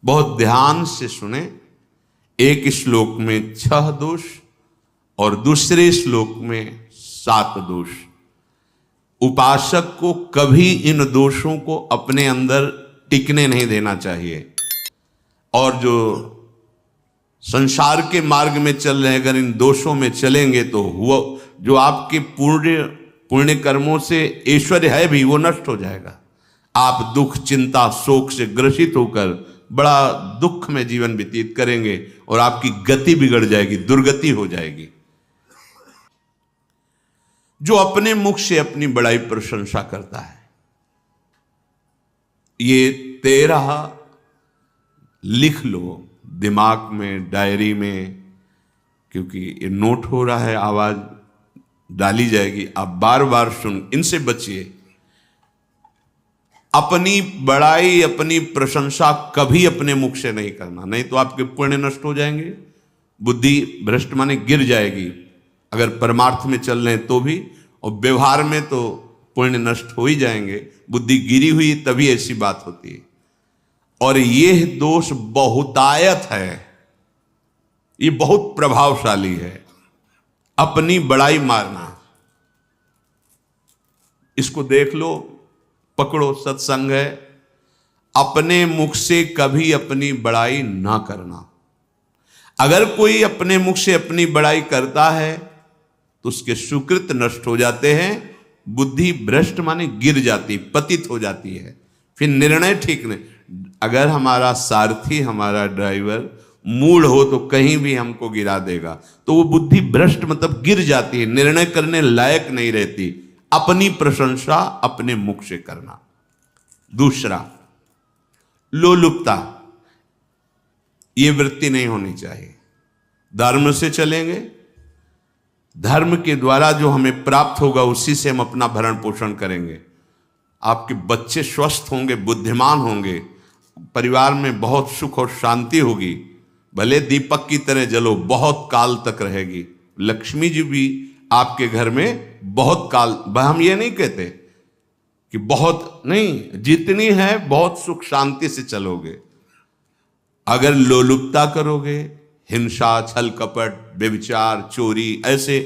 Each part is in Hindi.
बहुत ध्यान से सुने। एक श्लोक में 6 दोष और दूसरे श्लोक में 7 दोष। उपासक को कभी इन दोषों को अपने अंदर टिकने नहीं देना चाहिए। और जो संसार के मार्ग में चल रहे हैं, अगर इन दोषों में चलेंगे तो वो जो आपके पुण्य कर्मों से ऐश्वर्य है भी, वो नष्ट हो जाएगा। आप दुख, चिंता, शोक से ग्रसित होकर बड़ा दुख में जीवन व्यतीत करेंगे और आपकी गति बिगड़ जाएगी, दुर्गति हो जाएगी। जो अपने मुख से अपनी बड़ाई प्रशंसा करता है, ये 13 लिख लो दिमाग में, डायरी में, क्योंकि ये नोट हो रहा है, आवाज डाली जाएगी, आप बार बार सुन, इनसे बचिए। अपनी बड़ाई, अपनी प्रशंसा कभी अपने मुख से नहीं करना, नहीं तो आपके पुण्य नष्ट हो जाएंगे, बुद्धि भ्रष्ट माने गिर जाएगी। अगर परमार्थ में चल रहे हैं तो भी, और व्यवहार में तो पुण्य नष्ट हो ही जाएंगे। बुद्धि गिरी हुई तभी ऐसी बात होती है। और यह दोष बहुतायत है, ये बहुत प्रभावशाली है। अपनी बड़ाई मारना, इसको देख लो, पकड़ो, सत्संग है। अपने मुख से कभी अपनी बड़ाई ना करना। अगर कोई अपने मुख से अपनी बड़ाई करता है तो उसके सुकृत नष्ट हो जाते हैं, बुद्धि भ्रष्ट माने गिर जाती, पतित हो जाती है, फिर निर्णय ठीक नहीं। अगर हमारा सारथी, हमारा ड्राइवर मूढ़ हो तो कहीं भी हमको गिरा देगा, तो वो बुद्धि भ्रष्ट मतलब गिर जाती है, निर्णय करने लायक नहीं रहती। अपनी प्रशंसा अपने मुख से करना। दूसरा, लोलुपता, ये वृत्ति नहीं होनी चाहिए। धर्म से चलेंगे, धर्म के द्वारा जो हमें प्राप्त होगा उसी से हम अपना भरण पोषण करेंगे। आपके बच्चे स्वस्थ होंगे, बुद्धिमान होंगे, परिवार में बहुत सुख और शांति होगी। भले दीपक की तरह जलो, बहुत काल तक रहेगी। लक्ष्मी जी भी आपके घर में बहुत काल, हम ये नहीं कहते कि बहुत नहीं, जितनी है बहुत सुख शांति से चलोगे। अगर लोलुपता करोगे, हिंसा, छल कपट, व्यभिचार, चोरी, ऐसे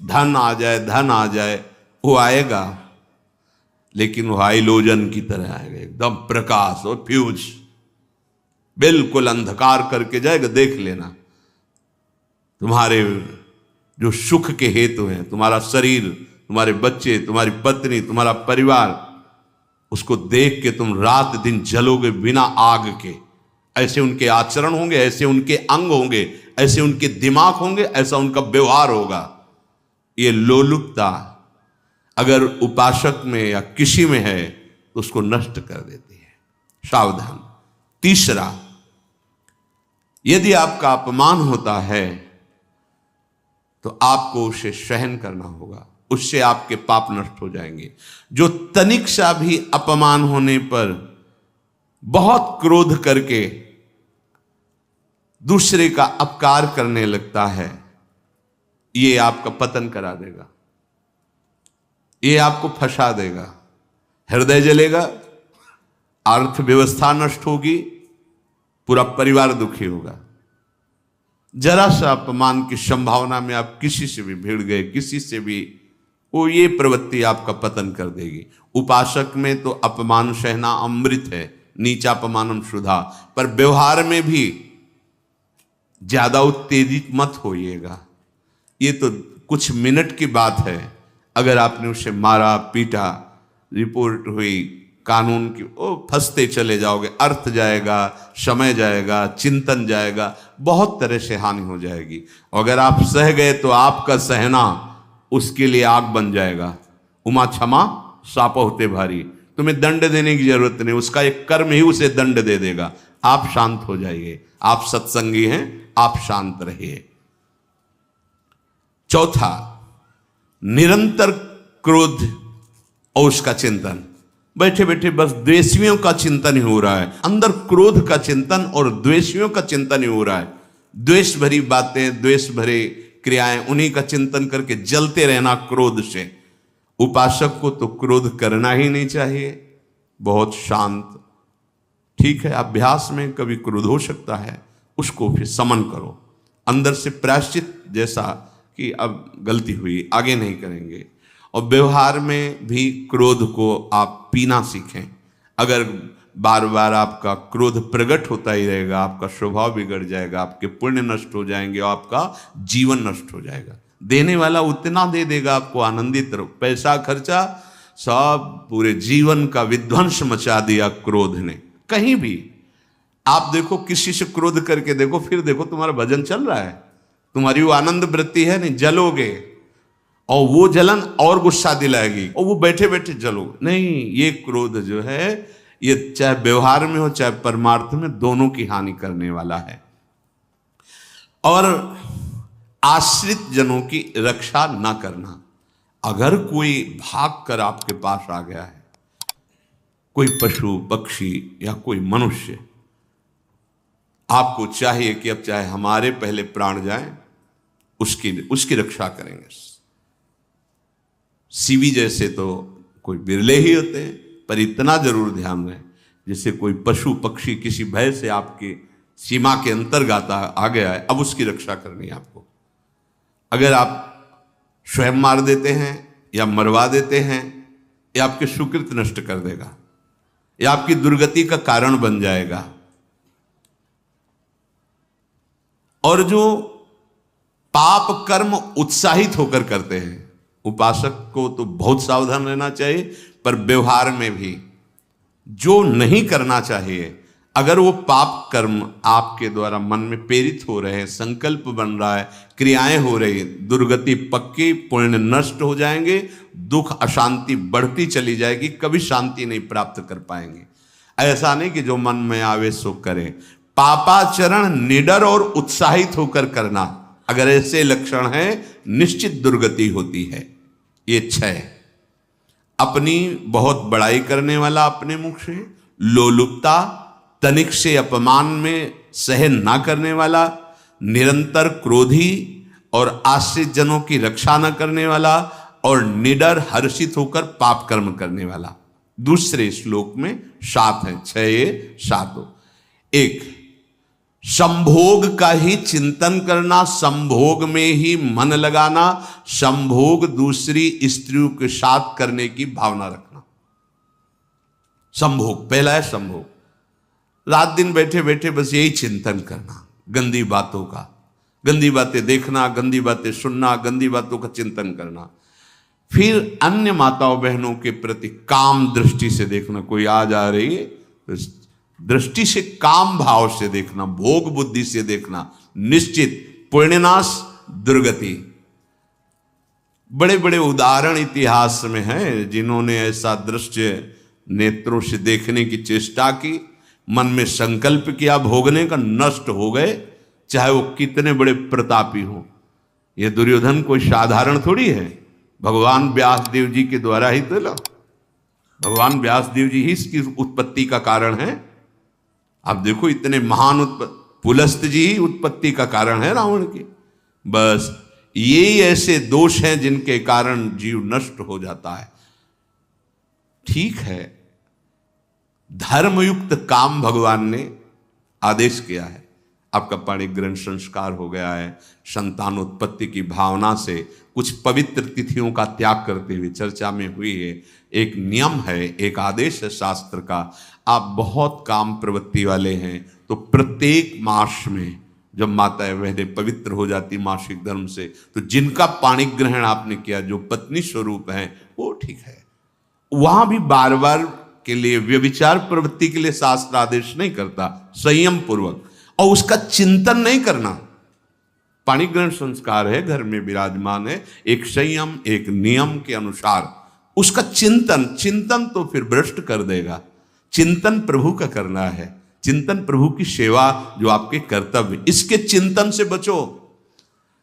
धन आ जाए, वो आएगा, लेकिन वो हाइलोजन की तरह आएगा, एकदम प्रकाश और फ्यूज, बिल्कुल अंधकार करके जाएगा। देख लेना, तुम्हारे जो सुख के हेतु हैं, तुम्हारा शरीर, तुम्हारे बच्चे, तुम्हारी पत्नी, तुम्हारा परिवार, उसको देख के तुम रात दिन जलोगे बिना आग के। ऐसे उनके आचरण होंगे, ऐसे उनके अंग होंगे, ऐसे उनके दिमाग होंगे, ऐसा उनका व्यवहार होगा। ये लोलुपता अगर उपासक में या किसी में है तो उसको नष्ट कर देती है। सावधान। तीसरा, यदि आपका अपमान होता है तो आपको उसे सहन करना होगा, उससे आपके पाप नष्ट हो जाएंगे। जो तनिक सा भी अपमान होने पर बहुत क्रोध करके दूसरे का अपकार करने लगता है, ये आपका पतन करा देगा, ये आपको फंसा देगा, हृदय जलेगा, अर्थव्यवस्था नष्ट होगी, पूरा परिवार दुखी होगा। जरा सा अपमान की संभावना में आप किसी से भी भिड़ गए, किसी से भी, वो ये प्रवृत्ति आपका पतन कर देगी। उपासक में तो अपमान सहना अमृत है, नीचापमानम शुद्धा, पर व्यवहार में भी ज्यादा उत्तेजित मत होइएगा। ये तो कुछ मिनट की बात है, अगर आपने उसे मारा पीटा, रिपोर्ट हुई कानून की, ओ फंसते चले जाओगे, अर्थ जाएगा, समय जाएगा, चिंतन जाएगा, बहुत तरह से हानि हो जाएगी। अगर आप सह गए तो आपका सहना उसके लिए आग बन जाएगा। उमा क्षमा साप होते भारी, तुम्हें दंड देने की जरूरत नहीं, उसका एक कर्म ही उसे दंड दे देगा। आप शांत हो जाइए, आप सत्संगी हैं, आप शांत रहिए। चौथा, निरंतर क्रोध और उसका चिंतन। बैठे बैठे बस द्वेषियों का चिंतन ही हो रहा है, अंदर क्रोध का चिंतन और द्वेषियों का चिंतन ही हो रहा है। द्वेष भरी बातें, द्वेष भरे क्रियाएं, उन्हीं का चिंतन करके जलते रहना क्रोध से। उपासक को तो क्रोध करना ही नहीं चाहिए, बहुत शांत ठीक है, अभ्यास में कभी क्रोध हो सकता है, उसको फिर समन करो, अंदर से प्रायश्चित जैसा कि अब गलती हुई, आगे नहीं करेंगे। और व्यवहार में भी क्रोध को आप पीना सीखें। अगर बार बार आपका क्रोध प्रकट होता ही रहेगा, आपका स्वभाव बिगड़ जाएगा, आपके पुण्य नष्ट हो जाएंगे और आपका जीवन नष्ट हो जाएगा। देने वाला उतना दे देगा आपको, आनंदित रहो। पैसा खर्चा, सब पूरे जीवन का विध्वंस मचा दिया क्रोध ने। कहीं भी आप देखो, किसी से क्रोध करके देखो, फिर देखो तुम्हारा भजन चल रहा है, तुम्हारी वो आनंद वृत्ति है नहीं, जलोगे और वो जलन और गुस्सा दिलाएगी और वो बैठे बैठे जलोगे नहीं। ये क्रोध जो है, ये चाहे व्यवहार में हो चाहे परमार्थ में, दोनों की हानि करने वाला है। और आश्रित जनों की रक्षा ना करना। अगर कोई भाग कर आपके पास आ गया है, कोई पशु पक्षी या कोई मनुष्य, आपको चाहिए कि अब चाहे हमारे पहले प्राण जाएं, उसकी रक्षा करेंगे। सीवी जैसे तो कोई बिरले ही होते हैं, पर इतना जरूर ध्यान रहे, जैसे कोई पशु पक्षी किसी भय से आपकी सीमा के अंतर्गत आ गया है, अब उसकी रक्षा करनी है आपको। अगर आप स्वयं मार देते हैं या मरवा देते हैं, या आपके सुकृत नष्ट कर देगा, या आपकी दुर्गति का कारण बन जाएगा। और जो पाप कर्म उत्साहित होकर करते हैं, उपासक को तो बहुत सावधान रहना चाहिए, पर व्यवहार में भी जो नहीं करना चाहिए, अगर वो पाप कर्म आपके द्वारा मन में प्रेरित हो रहे हैं, संकल्प बन रहा है, क्रियाएं हो रही, दुर्गति पक्की, पुण्य नष्ट हो जाएंगे, दुख अशांति बढ़ती चली जाएगी, कभी शांति नहीं प्राप्त कर पाएंगे। ऐसा नहीं कि जो मन में आवे सो करें। पापाचरण निडर और उत्साहित होकर करना, अगर ऐसे लक्षण है, निश्चित दुर्गति होती है। ये 6, अपनी बहुत बड़ाई करने वाला अपने मुख से, लोलुपता, तनिक से अपमान में सहन ना करने वाला, निरंतर क्रोधी और आश्रित जनों की रक्षा न करने वाला, और निडर हर्षित होकर पाप कर्म करने वाला। दूसरे श्लोक में 7 है, 6 ये 7। 1, संभोग का ही चिंतन करना, संभोग में ही मन लगाना, संभोग दूसरी स्त्रियों के साथ करने की भावना रखना। संभोग पहला है, संभोग। रात दिन बैठे बैठे बस यही चिंतन करना, गंदी बातों का, गंदी बातें देखना, गंदी बातें सुनना, गंदी बातों का चिंतन करना। फिर अन्य माताओं बहनों के प्रति काम दृष्टि से देखना, कोई आ जा रही है तो दृष्टि से, काम भाव से देखना, भोग बुद्धि से देखना, निश्चित पुण्यनाश दुर्गति। बड़े बड़े उदाहरण इतिहास में हैं जिन्होंने ऐसा दृश्य नेत्रों से देखने की चेष्टा की, मन में संकल्प किया भोगने का, नष्ट हो गए, चाहे वो कितने बड़े प्रतापी हो। ये दुर्योधन कोई साधारण थोड़ी है, भगवान व्यासदेव जी के द्वारा ही तो लो, भगवान व्यासदेव जी ही इसकी उत्पत्ति का कारण है। आप देखो, इतने महान पुलस्त जी ही उत्पत्ति का कारण है रावण की। बस यही ऐसे दोष हैं जिनके कारण जीव नष्ट हो जाता है। ठीक है, धर्मयुक्त काम भगवान ने आदेश किया है, आपका पाणिक ग्रहण संस्कार हो गया है, संतानोत्पत्ति की भावना से कुछ पवित्र तिथियों का त्याग करते हुए चर्चा में हुई है। एक नियम है, एक आदेश है शास्त्र का। आप बहुत काम प्रवृत्ति वाले हैं तो प्रत्येक मास में जब माताएं बहनें पवित्र हो जाती मासिक धर्म से, तो जिनका पाणिक ग्रहण आपने किया, जो पत्नी स्वरूप है, वो ठीक है। वहां भी बार बार के लिए व्यभिचार प्रवृत्ति के लिए शास्त्र आदेश नहीं करता, संयम पूर्वक, और उसका चिंतन नहीं करना। पाणिक ग्रहण संस्कार है, घर में विराजमान है, एक संयम एक नियम के अनुसार उसका चिंतन तो फिर भ्रष्ट कर देगा। चिंतन प्रभु का करना है, चिंतन प्रभु की सेवा जो आपके कर्तव्य, इसके चिंतन से बचो।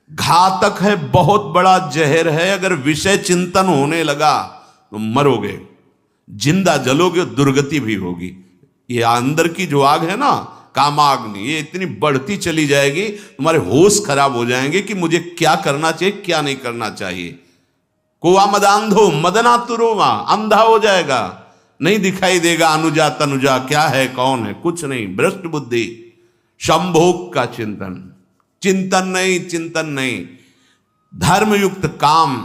घातक है, बहुत बड़ा जहर है, अगर विषय चिंतन होने लगा तो मरोगे, जिंदा जलोगे, दुर्गति भी होगी। ये अंदर की जो आग है ना, कामाग्नि, ये इतनी बढ़ती चली जाएगी, तुम्हारे होश खराब हो जाएंगे कि मुझे क्या करना चाहिए क्या नहीं करना चाहिए। कोवा मदांधो मदना तुरोमा, अंधा हो जाएगा। नहीं दिखाई देगा अनुजा तनुजा क्या है कौन है, कुछ नहीं, भ्रष्ट बुद्धि। संभोग का चिंतन, चिंतन नहीं, चिंतन नहीं। धर्मयुक्त काम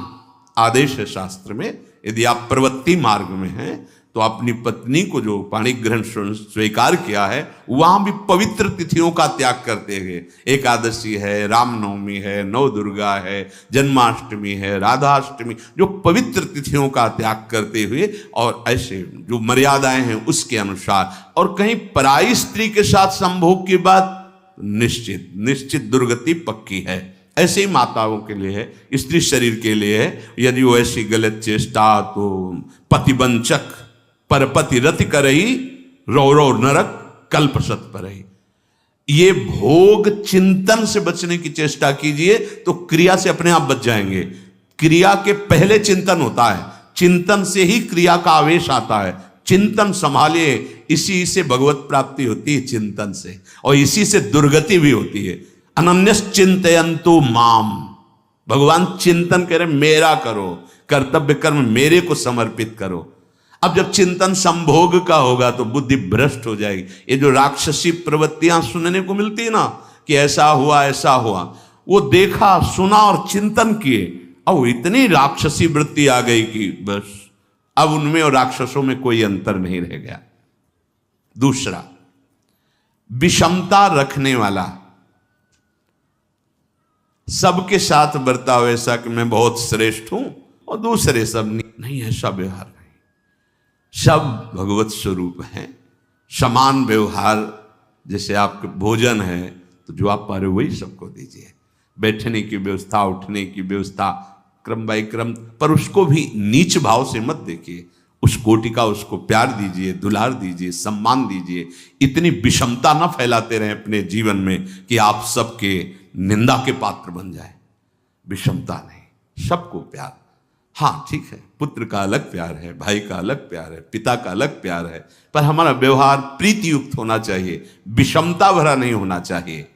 आदेश है शास्त्र में। यदि आप प्रवृत्ति मार्ग में हैं तो अपनी पत्नी को जो पाणिग्रहण स्वीकार किया है, वहां भी पवित्र तिथियों का त्याग करते हुए, एकादशी है, रामनवमी है, नव दुर्गा है, जन्माष्टमी है, राधाष्टमी, जो पवित्र तिथियों का त्याग करते हुए और ऐसे जो मर्यादाएं हैं उसके अनुसार, और कहीं पराई स्त्री के साथ संभोग की बात निश्चित निश्चित दुर्गति पक्की है। ऐसे ही माताओं के लिए है, स्त्री शरीर के लिए है। यदि वो ऐसी गलत चेष्टा तो पतिवंचक परपति रति करही, रौ रौ नरक कल्पसत परही। ये भोग चिंतन से बचने की चेष्टा कीजिए तो क्रिया से अपने आप बच जाएंगे। क्रिया के पहले चिंतन होता है, चिंतन से ही क्रिया का आवेश आता है। चिंतन संभालिए, इसी से भगवत प्राप्ति होती है, चिंतन से, और इसी से दुर्गति भी होती है। अनन्यश्चिन्तयन्तु माम, भगवान चिंतन कह रहे मेरा करो, कर्तव्य कर्म मेरे को समर्पित करो। अब जब चिंतन संभोग का होगा तो बुद्धि भ्रष्ट हो जाएगी। ये जो राक्षसी प्रवृत्तियां सुनने को मिलती है ना कि ऐसा हुआ ऐसा हुआ, वो देखा सुना और चिंतन किए, अब इतनी राक्षसी वृत्ति आ गई कि बस अब उनमें और राक्षसों में कोई अंतर नहीं रह गया। दूसरा, विषमता रखने वाला, सबके साथ बर्ताव ऐसा कि मैं बहुत श्रेष्ठ हूं और दूसरे सब नहीं, ऐसा व्यवहार नहीं। सब भगवत स्वरूप हैं, समान व्यवहार। जैसे आपके भोजन है तो जो आप पा रहे हो वही सबको दीजिए, बैठने की व्यवस्था, उठने की व्यवस्था, क्रम बाई क्रम, पर उसको भी नीच भाव से मत देखिए। उस कोटि का उसको प्यार दीजिए, दुलार दीजिए, सम्मान दीजिए। इतनी विषमता न फैलाते रहें अपने जीवन में कि आप सबके निंदा के पात्र बन जाए। विषमता नहीं, सबको प्यार। हाँ ठीक है, पुत्र का अलग प्यार है, भाई का अलग प्यार है, पिता का अलग प्यार है, पर हमारा व्यवहार प्रीति युक्त होना चाहिए, विषमता भरा नहीं होना चाहिए।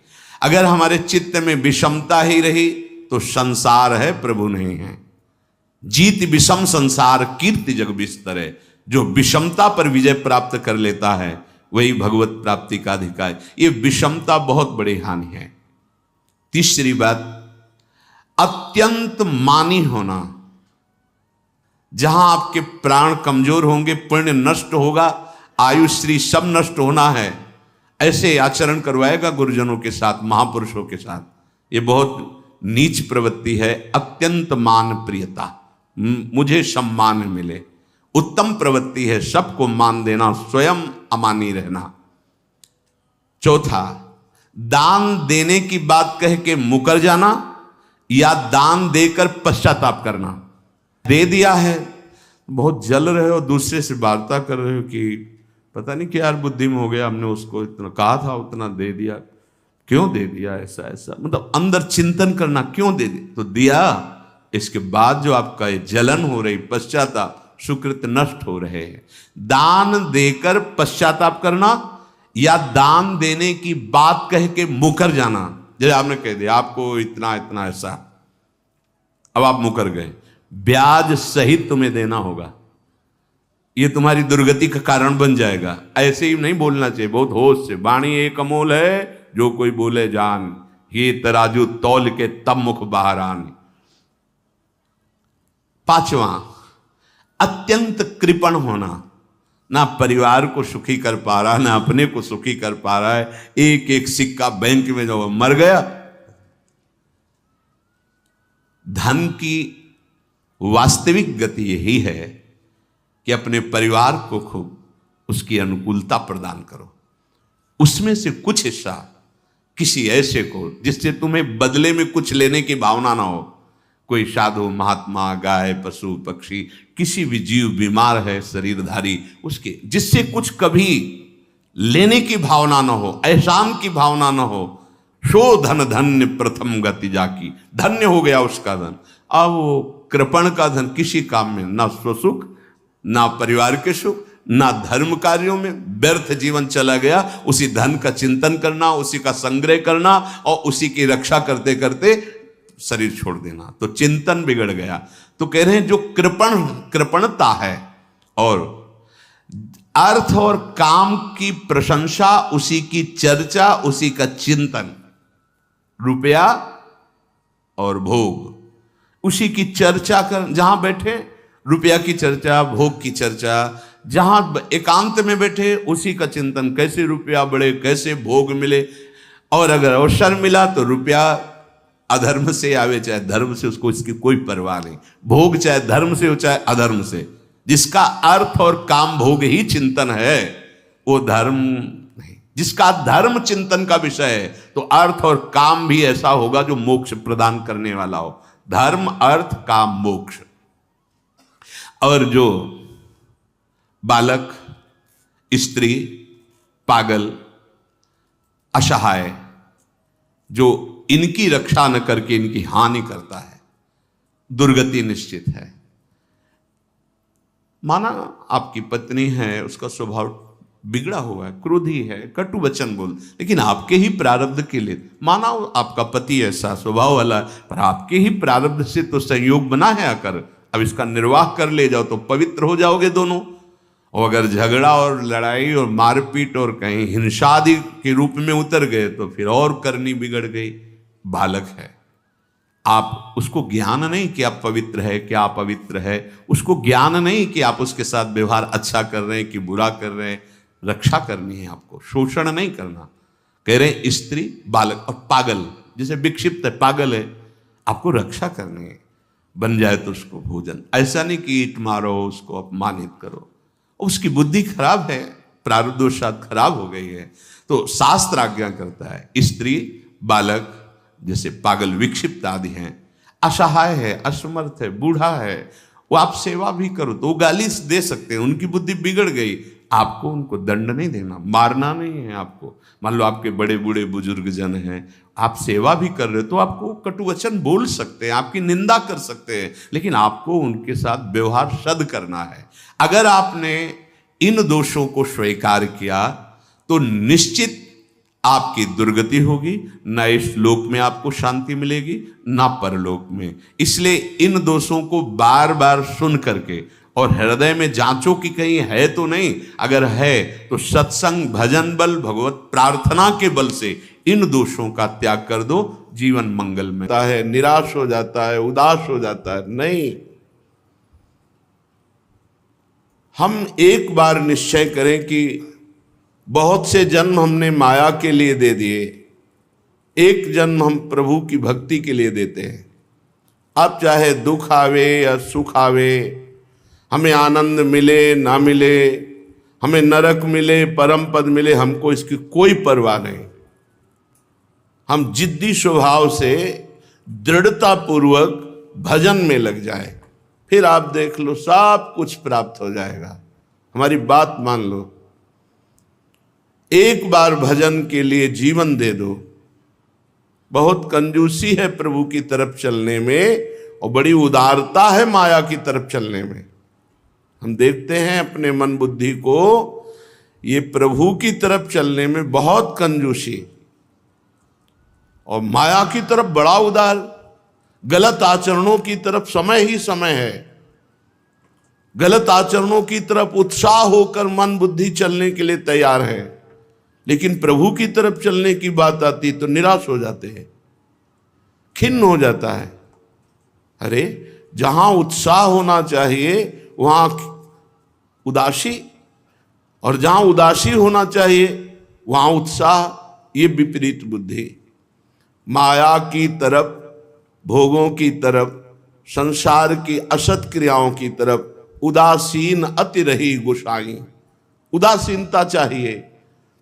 अगर हमारे चित्त में विषमता ही रही तो संसार है, प्रभु नहीं है। जीत विषम संसार कीर्ति जग बिस्तर है। जो विषमता पर विजय प्राप्त कर लेता है वही भगवत प्राप्ति का अधिकारी। ये विषमता बहुत बड़ी हानि है। तीसरी बात, अत्यंत मानी होना। जहां आपके प्राण कमजोर होंगे, पुण्य नष्ट होगा, आयुश्री सब नष्ट होना है, ऐसे आचरण करवाएगा गुरुजनों के साथ, महापुरुषों के साथ। ये बहुत नीच प्रवृत्ति है। अत्यंत मान प्रियता, मुझे सम्मान मिले, उत्तम प्रवृत्ति है। सबको मान देना, स्वयं अमानी रहना। चौथा, दान देने की बात कह के मुकर जाना या दान देकर पश्चाताप करना। दे दिया है, बहुत जल रहे हो, दूसरे से वार्ता कर रहे हो कि पता नहीं क्या यार बुद्धि में हो गया, हमने उसको इतना कहा था, उतना दे दिया, क्यों दे दिया, ऐसा ऐसा, मतलब अंदर चिंतन करना, क्यों दे दिया तो दिया। इसके बाद जो आपका ये जलन हो रही, पश्चाताप, सुकृत नष्ट हो रहे हैं। दान देकर पश्चाताप करना या दान देने की बात कह के मुकर जाना। जैसे आपने कह दिया आपको इतना इतना ऐसा, अब आप मुकर गए, ब्याज सहित तुम्हें देना होगा, ये तुम्हारी दुर्गति का कारण बन जाएगा। ऐसे ही नहीं बोलना चाहिए, बहुत होश से। वाणी एक अमोल है, जो कोई बोले जान, ये तराजू तौल के तब मुख बाहर आन। पांचवा, अत्यंत कृपण होना। ना परिवार को सुखी कर पा रहा, ना अपने को सुखी कर पा रहा है। एक एक सिक्का बैंक में जो मर गया। धन की वास्तविक गति यही है कि अपने परिवार को खूब उसकी अनुकूलता प्रदान करो, उसमें से कुछ हिस्सा किसी ऐसे को जिससे तुम्हें बदले में कुछ लेने की भावना ना हो। कोई साधु महात्मा, गाय, पशु पक्षी, किसी भी जीव बीमार है शरीरधारी, उसके जिससे कुछ कभी लेने की भावना ना हो, एहसान की भावना ना हो। सो धन धन्य प्रथम गति जाकी, धन्य हो गया उसका धन। अब वो कृपण का धन किसी काम में, ना स्वसुख, ना परिवार के सुख, ना धर्म कार्यों में, व्यर्थ जीवन चला गया। उसी धन का चिंतन करना, उसी का संग्रह करना और उसी की रक्षा करते करते शरीर छोड़ देना, तो चिंतन बिगड़ गया। तो कह रहे हैं जो कृपणता है और अर्थ और काम की प्रशंसा, उसी की चर्चा, उसी का चिंतन, रुपया और भोग, उसी की चर्चा कर, जहां बैठे रुपया की चर्चा, भोग की चर्चा, जहां एकांत में बैठे उसी का चिंतन, कैसे रुपया बढ़े, कैसे भोग मिले। और अगर अवसर मिला तो रुपया अधर्म से आवे चाहे धर्म से, उसको इसकी कोई परवाह नहीं। भोग चाहे धर्म से हो चाहे अधर्म से, जिसका अर्थ और काम भोग ही चिंतन है वो धर्म नहीं। जिसका धर्म चिंतन का विषय है तो अर्थ और काम भी ऐसा होगा जो मोक्ष प्रदान करने वाला हो। धर्म, अर्थ, काम, मोक्ष। और जो बालक, स्त्री, पागल, असहाय, जो इनकी रक्षा न करके इनकी हानि करता है, दुर्गति निश्चित है। माना आपकी पत्नी है, उसका स्वभाव बिगड़ा हुआ है, क्रोधी है, कटु वचन बोल, लेकिन आपके ही प्रारब्ध के लिए, माना आपका पति ऐसा स्वभाव वाला, पर आपके ही प्रारब्ध से तो संयोग बना है आकर, अब इसका निर्वाह कर ले जाओ तो पवित्र हो जाओगे दोनों। और अगर झगड़ा और लड़ाई और मारपीट और कहीं हिंसा आदि के रूप में उतर गए तो फिर और करनी बिगड़ गई। बालक है, आप उसको ज्ञान नहीं कि आप पवित्र है, क्या आप पवित्र है, उसको ज्ञान नहीं कि आप उसके साथ व्यवहार अच्छा कर रहे हैं कि बुरा कर रहे हैं। रक्षा करनी है आपको, शोषण नहीं करना। कह रहे हैं स्त्री, बालक और पागल, जैसे विक्षिप्त है, पागल है, आपको रक्षा करनी है। बन जाए तो उसको भोजन, ऐसा नहीं कि ईंट मारो, उसको अपमानित करो। उसकी बुद्धि खराब है, प्रारब्धवशात खराब हो गई है, तो शास्त्र आज्ञा करता है स्त्री, बालक, जैसे पागल, विक्षिप्त आदि हैं, असहाय है, असमर्थ है, बूढ़ा है, वो आप सेवा भी करो तो वो गाली दे सकते हैं, उनकी बुद्धि बिगड़ गई। आपको उनको दंड नहीं देना, मारना नहीं है आपको। मान लो आपके बड़े बूढ़े बुजुर्ग जन हैं, आप सेवा भी कर रहे हो तो आपको कटुवचन बोल सकते हैं, आपकी निंदा कर सकते हैं, लेकिन आपको उनके साथ व्यवहार सद करना है। अगर आपने इन दोषों को स्वीकार किया तो निश्चित आपकी दुर्गति होगी, न इस लोक में आपको शांति मिलेगी न परलोक में। इसलिए इन दोषों को बार बार सुन करके और हृदय में जांचो कि कहीं है तो नहीं, अगर है तो सत्संग, भजन बल, भगवत प्रार्थना के बल से इन दोषों का त्याग कर दो, जीवन मंगल में है। निराश हो जाता है, उदास हो जाता है, नहीं। हम एक बार निश्चय करें कि बहुत से जन्म हमने माया के लिए दे दिए, एक जन्म हम प्रभु की भक्ति के लिए देते हैं। अब चाहे दुख आवे या सुख आवे, हमें आनंद मिले ना मिले, हमें नरक मिले, परम पद मिले, हमको इसकी कोई परवाह नहीं। हम जिद्दी स्वभाव से दृढ़ता पूर्वक भजन में लग जाए, फिर आप देख लो सब कुछ प्राप्त हो जाएगा। हमारी बात मान लो, एक बार भजन के लिए जीवन दे दो। बहुत कंजूसी है प्रभु की तरफ चलने में और बड़ी उदारता है माया की तरफ चलने में। हम देखते हैं अपने मन बुद्धि को, ये प्रभु की तरफ चलने में बहुत कंजूसी और माया की तरफ बड़ा उदार, गलत आचरणों की तरफ समय ही समय है। गलत आचरणों की तरफ उत्साह होकर मन बुद्धि चलने के लिए तैयार है, लेकिन प्रभु की तरफ चलने की बात आती तो निराश हो जाते हैं, खिन्न हो जाता है। अरे जहां उत्साह होना चाहिए वहां उदासी, और जहां उदासी होना चाहिए वहां उत्साह, ये विपरीत बुद्धि। माया की तरफ, भोगों की तरफ, संसार की असत क्रियाओं की तरफ उदासीन अति रही गोसाई। उदासीनता चाहिए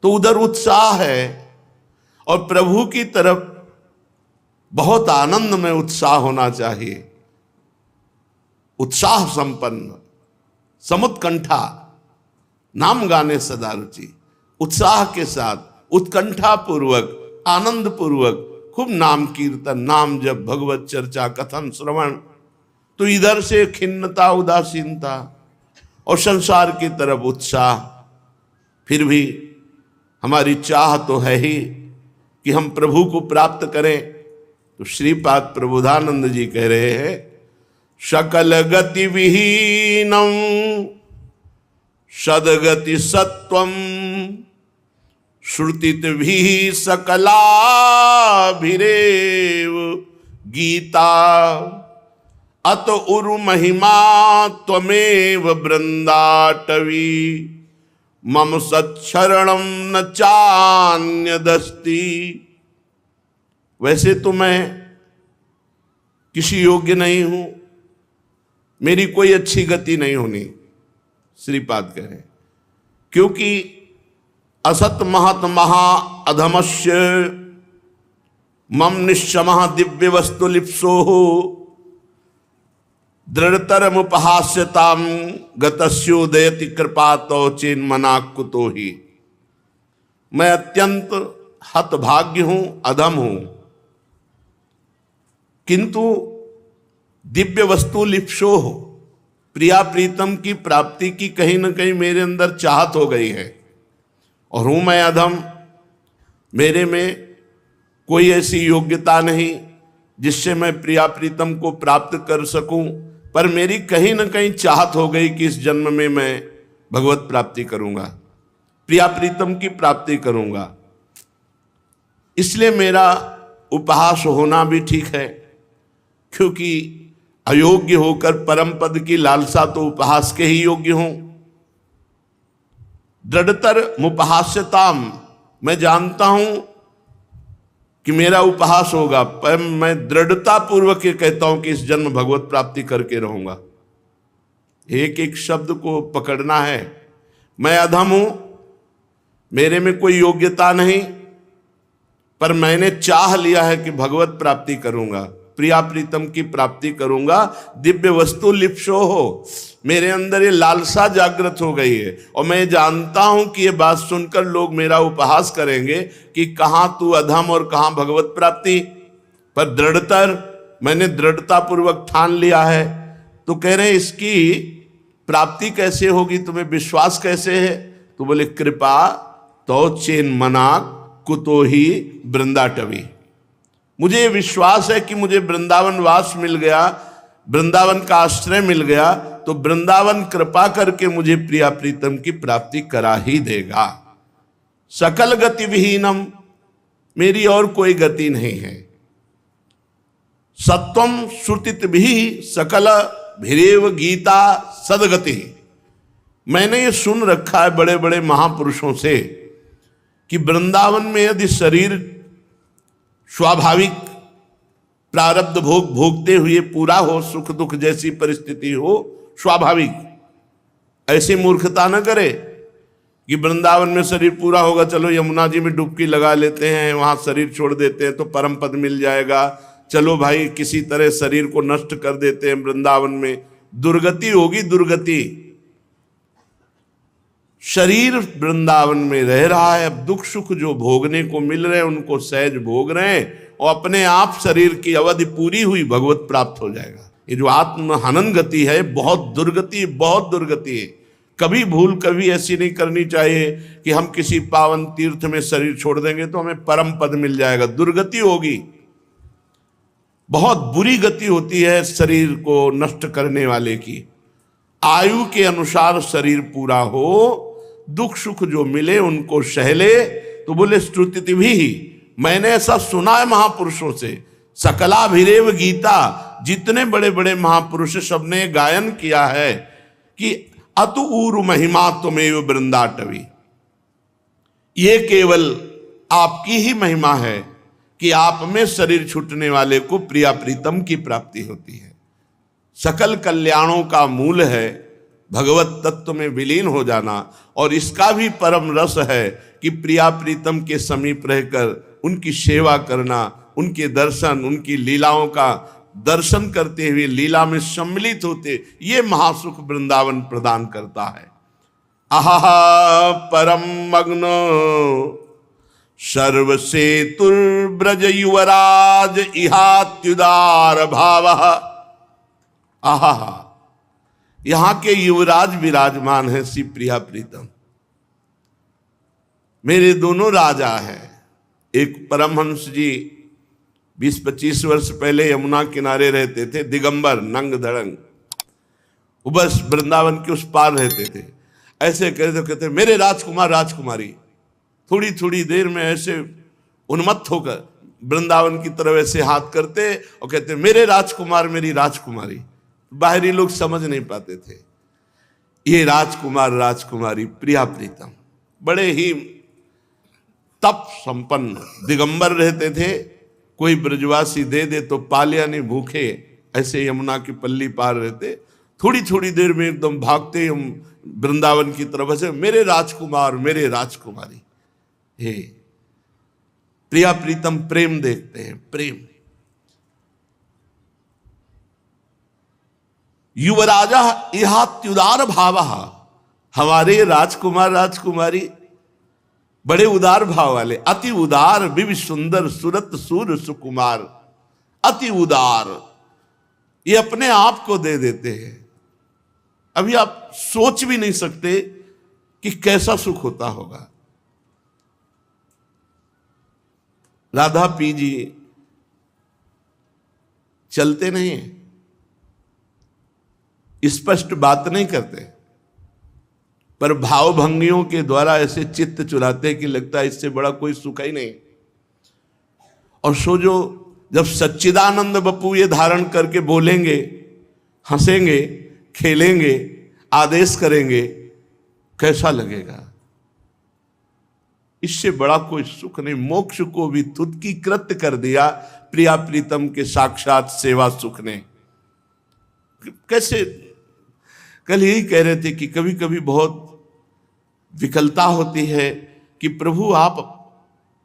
तो उधर उत्साह है, और प्रभु की तरफ बहुत आनंद में उत्साह होना चाहिए। उत्साह संपन्न, समुत्कंठा, नाम गाने सदा रुचि, उत्साह के साथ, उत्कंठा पूर्वक, आनंद पूर्वक खूब नाम कीर्तन, नाम जप, भगवत चर्चा, कथन, श्रवण। तो इधर से खिन्नता, उदासीनता और संसार की तरफ उत्साह। फिर भी हमारी चाह तो है ही कि हम प्रभु को प्राप्त करें। तो श्रीपाद प्रबोधानंद जी कह रहे हैं, सकल गति विहीनम सदगति सत्वम श्रुतिभिः सकलाभिरेव गीता अत उरु महिमा त्वमेव वृंदाटवी मम सच्छरणम न चान्यदस्ति। वैसे तो मैं किसी योग्य नहीं हूं, मेरी कोई अच्छी गति नहीं होनी, श्रीपाद कह रहे, क्योंकि असत महत महा अधमस्य मम निश्चमः दिव्य वस्तु लिप्सो दृढ़तरमुपहास्यताम गतस्योदयति कृपातो चेन्मना कुतो ही। मैं अत्यंत हतभाग्य हूं, अधम हूं, किंतु दिव्य वस्तु लिप्सो हो, प्रिया प्रीतम की प्राप्ति की कहीं न कहीं मेरे अंदर चाहत हो गई है, और हूं मैं अधम, मेरे में कोई ऐसी योग्यता नहीं जिससे मैं प्रिया प्रीतम को प्राप्त कर सकूं, पर मेरी कहीं न कहीं चाहत हो गई कि इस जन्म में मैं भगवत प्राप्ति करूंगा, प्रिया प्रीतम की प्राप्ति करूंगा। इसलिए मेरा उपहास होना भी ठीक है, क्योंकि अयोग्य होकर परम पद की लालसा तो उपहास के ही योग्य हूं। दृढ़तर मुपहास्यताम, मैं जानता हूं कि मेरा उपहास होगा, पर मैं दृढ़ता पूर्वक ये कहता हूं कि इस जन्म भगवत प्राप्ति करके रहूंगा। एक एक शब्द को पकड़ना है। मैं अधम हूं, मेरे में कोई योग्यता नहीं, पर मैंने चाह लिया है कि भगवत प्राप्ति करूंगा, प्रिया प्रीतम की प्राप्ति करूंगा। दिव्य वस्तु लिप्सो हो, मेरे अंदर ये लालसा जागृत हो गई है, और मैं जानता हूं कि ये बात सुनकर लोग मेरा उपहास करेंगे कि कहां तू अधम और कहां भगवत प्राप्ति, पर दृढ़तर, मैंने दृढ़ता पूर्वक ठान लिया है। तो कह रहे हैं इसकी प्राप्ति कैसे होगी, तुम्हें विश्वास कैसे है? तो बोले कृपा तो चेन मना कुतो ही वृंदाटवी। मुझे ये विश्वास है कि मुझे वृंदावन वास मिल गया, वृंदावन का आश्रय मिल गया, तो वृंदावन कृपा करके मुझे प्रिया प्रीतम की प्राप्ति करा ही देगा। सकल गति विहीनम, मेरी और कोई गति नहीं है। सत्वम श्रुतित भी सकल भिरेव गीता सदगति। मैंने ये सुन रखा है बड़े बड़े महापुरुषों से कि वृंदावन में यदि शरीर स्वाभाविक प्रारब्ध भोग भोगते हुए पूरा हो, सुख दुख जैसी परिस्थिति हो, स्वाभाविक, ऐसी मूर्खता न करे कि वृंदावन में शरीर पूरा होगा, चलो यमुना जी में डुबकी लगा लेते हैं, वहां शरीर छोड़ देते हैं तो परम पद मिल जाएगा, चलो भाई किसी तरह शरीर को नष्ट कर देते हैं वृंदावन में, दुर्गति होगी दुर्गति। शरीर वृंदावन में रह रहा है, अब दुख सुख जो भोगने को मिल रहे हैं उनको सहज भोग रहे हैं, और अपने आप शरीर की अवधि पूरी हुई भगवत प्राप्त हो जाएगा। ये जो आत्म हनन गति है बहुत दुर्गति, बहुत दुर्गति है। कभी भूल कभी ऐसी नहीं करनी चाहिए कि हम किसी पावन तीर्थ में शरीर छोड़ देंगे तो हमें परम पद मिल जाएगा, दुर्गति होगी। बहुत बुरी गति होती है शरीर को नष्ट करने वाले की। आयु के अनुसार शरीर पूरा हो, दुख सुख जो मिले उनको सहले। तो बोले स्तुति भी, मैंने ऐसा सुना है महापुरुषों से, सकलाभिरेव गीता, जितने बड़े बड़े महापुरुष सबने गायन किया है कि अतु ऊरु महिमा तुमेव वृंदाटवी। ये केवल आपकी ही महिमा है कि आप में शरीर छूटने वाले को प्रिया प्रीतम की प्राप्ति होती है। सकल कल्याणों का मूल है भगवत तत्व में विलीन हो जाना, और इसका भी परम रस है कि प्रिया प्रीतम के समीप रहकर उनकी सेवा करना, उनके दर्शन, उनकी लीलाओं का दर्शन करते हुए लीला में सम्मिलित होते, ये महासुख वृंदावन प्रदान करता है। आहा परम मग्नो सर्वसेतुर्ब्रज युवराज इहात्युदार भाव। आहा, यहां के युवराज विराजमान है श्री प्रिया प्रीतम। मेरे दोनों राजा हैं। एक परमहंस जी 20-25 वर्ष पहले यमुना किनारे रहते थे, दिगंबर नंग धड़ंग, वो बस वृंदावन के उस पार रहते थे। ऐसे कहते कहते मेरे राजकुमार राजकुमारी, थोड़ी थोड़ी देर में ऐसे उन्मत्त होकर वृंदावन की तरफ ऐसे हाथ करते और कहते मेरे राजकुमार मेरी राजकुमारी। बाहरी लोग समझ नहीं पाते थे ये राजकुमार राजकुमारी प्रिया प्रीतम बड़े ही तप संपन्न दिगंबर रहते थे। कोई ब्रजवासी दे दे तो पालिया नहीं भूखे, ऐसे यमुना की पल्ली पार रहते, थोड़ी थोड़ी देर में एकदम भागते हम वृंदावन की तरफ से मेरे राजकुमार मेरे राजकुमारी। हे प्रिया प्रीतम प्रेम देखते हैं, प्रेम। युवराजा इहात्युदार भाव, हमारे राजकुमार राजकुमारी बड़े उदार भाव वाले, अति उदार विवि सुंदर सुरत सूर सुकुमार, अति उदार, ये अपने आप को दे देते हैं। अभी आप सोच भी नहीं सकते कि कैसा सुख होता होगा। राधा पी जी चलते नहीं हैं, स्पष्ट बात नहीं करते, पर भाव भंगियों के द्वारा ऐसे चित्त चुराते कि लगता है इससे बड़ा कोई सुख ही नहीं। और सो जो जब सच्चिदानंद बप्पू ये धारण करके बोलेंगे, हंसेंगे, खेलेंगे, आदेश करेंगे, कैसा लगेगा? इससे बड़ा कोई सुख नहीं। मोक्ष को भी तुदकी कृत्य कर दिया प्रिया प्रीतम के साक्षात सेवा सुख ने। कैसे कल यही कह रहे थे कि कभी कभी बहुत विकलता होती है कि प्रभु आप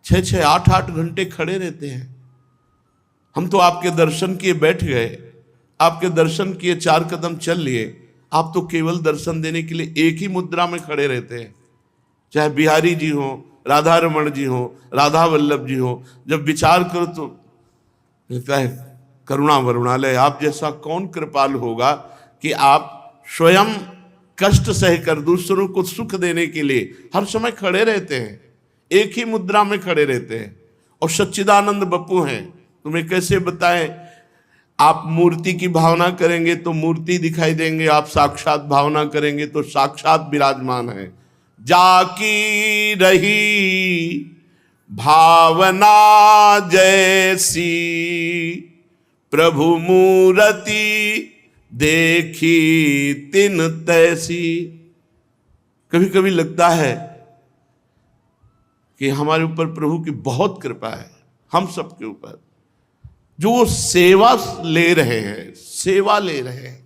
6-6, 8-8 घंटे खड़े रहते हैं, हम तो आपके दर्शन किए बैठ गए, आपके दर्शन किए 4 कदम चल लिए, आप तो केवल दर्शन देने के लिए एक ही मुद्रा में खड़े रहते हैं। चाहे बिहारी जी हो, राधा रमण जी हो, राधा वल्लभ जी हो, जब विचार करो तो लगता है करुणा वरुणालय, आप जैसा कौन कृपाल होगा कि आप स्वयं कष्ट सहकर दूसरों को सुख देने के लिए हर समय खड़े रहते हैं, एक ही मुद्रा में खड़े रहते हैं। और सच्चिदानंद बप्पू हैं, तुम्हें कैसे बताएं, आप मूर्ति की भावना करेंगे तो मूर्ति दिखाई देंगे, आप साक्षात भावना करेंगे तो साक्षात विराजमान है। जाकी रही भावना जैसी प्रभु मूर्ति देखी तिन तैसी। कभी कभी लगता है कि हमारे ऊपर प्रभु की बहुत कृपा है, हम सबके ऊपर, जो सेवा ले रहे हैं, सेवा ले रहे हैं।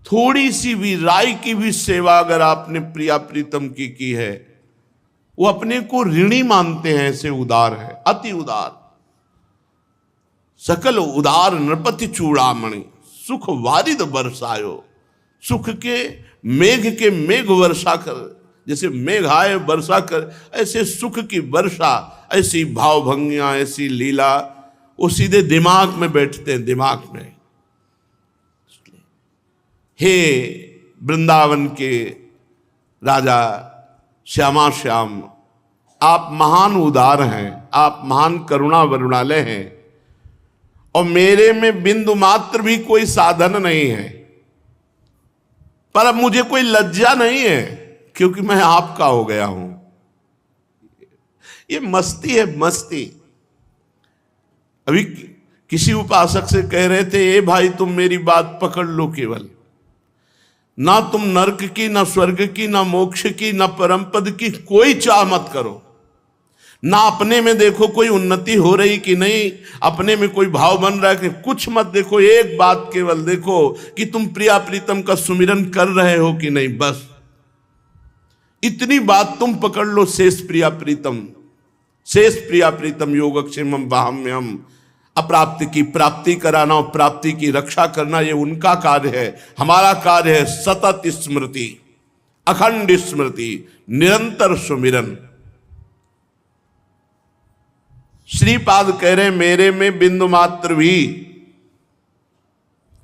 थोड़ी सी भी राय की भी सेवा अगर आपने प्रिया प्रीतम की है, वो अपने को ऋणी मानते हैं, ऐसे उदार है, अति उदार। सकल उदार नृपति चूड़ामणि सुख वारिद बरसायो। सुख के मेघ वर्षा कर, जैसे मेघ आए वर्षा कर, ऐसे सुख की वर्षा, ऐसी भावभंगियां, ऐसी लीला, वो सीधे दिमाग में बैठते हैं, दिमाग में। हे वृंदावन के राजा श्यामा श्याम, आप महान उदार हैं, आप महान करुणा वरुणालय हैं, और मेरे में बिंदु मात्र भी कोई साधन नहीं है, पर अब मुझे कोई लज्जा नहीं है क्योंकि मैं आपका हो गया हूं। ये मस्ती है, मस्ती। अभी किसी उपासक से कह रहे थे, ए भाई तुम मेरी बात पकड़ लो, केवल ना तुम नरक की, ना स्वर्ग की, ना मोक्ष की, ना परम पद की कोई चाह मत करो, ना अपने में देखो कोई उन्नति हो रही कि नहीं, अपने में कोई भाव बन रहा है कि कुछ मत देखो, एक बात केवल देखो कि तुम प्रिया प्रीतम का सुमिरन कर रहे हो कि नहीं, बस इतनी बात तुम पकड़ लो। शेष प्रिया प्रीतम, शेष प्रिया प्रीतम योगक्षेमम वाहम्यम, अप्राप्ति की प्राप्ति कराना और प्राप्ति की रक्षा करना, ये उनका कार्य है। हमारा कार्य है सतत स्मृति, अखंड स्मृति, निरंतर सुमिरन। श्रीपाद कह रहे मेरे में बिंदु मात्र भी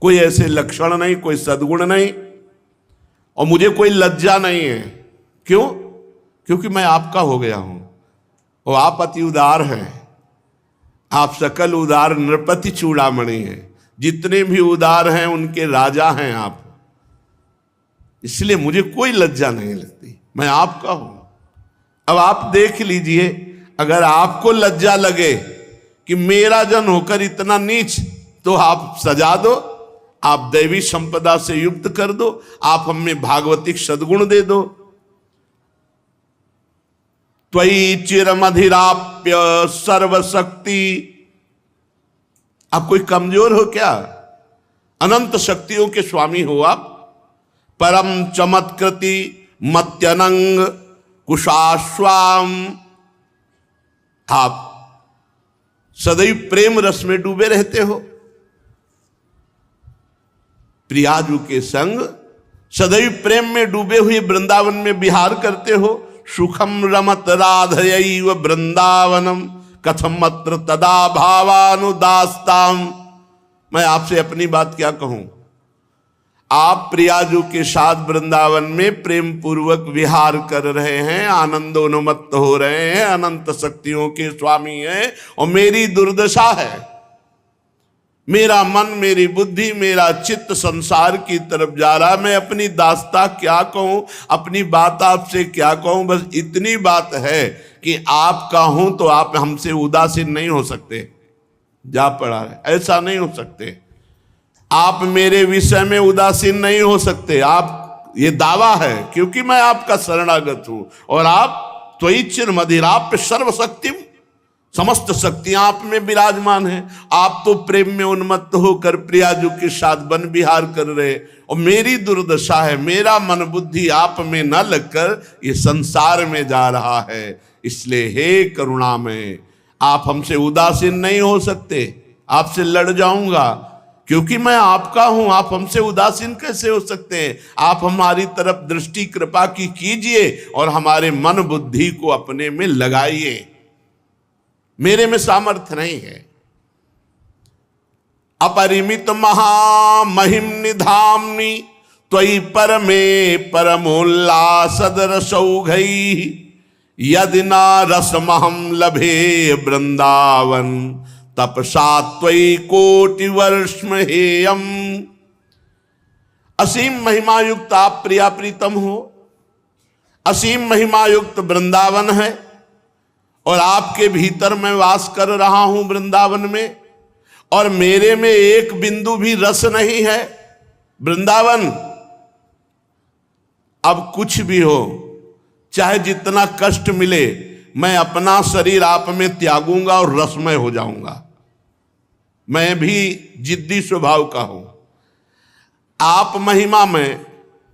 कोई ऐसे लक्षण नहीं, कोई सद्गुण नहीं, और मुझे कोई लज्जा नहीं है। क्यों? क्योंकि मैं आपका हो गया हूं, और आप अति उदार हैं, आप सकल उदार नृपति चूड़ामणि हैं, जितने भी उदार हैं उनके राजा हैं आप। इसलिए मुझे कोई लज्जा नहीं लगती, मैं आपका हूं। अब आप देख लीजिए, अगर आपको लज्जा लगे कि मेरा जन होकर इतना नीच, तो आप सजा दो, आप दैवी संपदा से युक्त कर दो, आप हमें भागवतिक सद्गुण दे दो। त्वयि चिरमधिराप्य सर्वशक्ति, आप कोई कमजोर हो क्या? अनंत शक्तियों के स्वामी हो आप। परम चमत्कृति मत्यनंग कुशाश्वाम, आप सदैव प्रेम रस में डूबे रहते हो। प्रियाजू के संग सदैव प्रेम में डूबे हुए वृंदावन में विहार करते हो। सुखम रमत राधयैव वृंदावनम कथम अत्र तदा भावानुदास्ताम। मैं आपसे अपनी बात क्या कहूं, आप प्रियाजू के साथ वृंदावन में प्रेम पूर्वक विहार कर रहे हैं, आनंदोन्मत्त हो रहे हैं, अनंत शक्तियों के स्वामी हैं, और मेरी दुर्दशा है। मेरा मन, मेरी बुद्धि, मेरा चित्त संसार की तरफ जा रहा। मैं अपनी दास्ता क्या कहूं, अपनी बात आपसे क्या कहूं। बस इतनी बात है कि आपका हूं तो आप हमसे उदासीन नहीं हो सकते। जा पड़ा है, ऐसा नहीं हो सकते। आप मेरे विषय में उदासीन नहीं हो सकते। आप, ये दावा है, क्योंकि मैं आपका शरणागत हूं। और आप त्वयि चिरमधिराप्य सर्वशक्तिम, समस्त शक्तियां आप में विराजमान हैं। आप तो प्रेम में उन्मत्त होकर प्रियाजू के साथ वन विहार कर रहे, और मेरी दुर्दशा है, मेरा मन बुद्धि आप में न लगकर ये संसार में जा रहा है। इसलिए हे करुणा में, आप हमसे उदासीन नहीं हो सकते। आपसे लड़ जाऊंगा, क्योंकि मैं आपका हूं। आप हमसे उदासीन कैसे हो सकते हैं? आप हमारी तरफ दृष्टि कृपा की कीजिए और हमारे मन बुद्धि को अपने में लगाइए। मेरे में सामर्थ्य नहीं है। अपरिमित महामहिम निधाम्नि त्वयि परमे परमोल्लासदरसौघैः यदि न रसमहं लभे वृंदावन तपसा त्वयि कोटि वर्षम हेयम। असीम महिमा युक्त आप प्रिया प्रीतम हो। असीम महिमा युक्त वृंदावन है, और आपके भीतर मैं वास कर रहा हूं वृंदावन में, और मेरे में एक बिंदु भी रस नहीं है। वृंदावन, अब कुछ भी हो, चाहे जितना कष्ट मिले, मैं अपना शरीर आप में त्यागूंगा और रसमय हो जाऊंगा। मैं भी जिद्दी स्वभाव का हूं। आप महिमा में,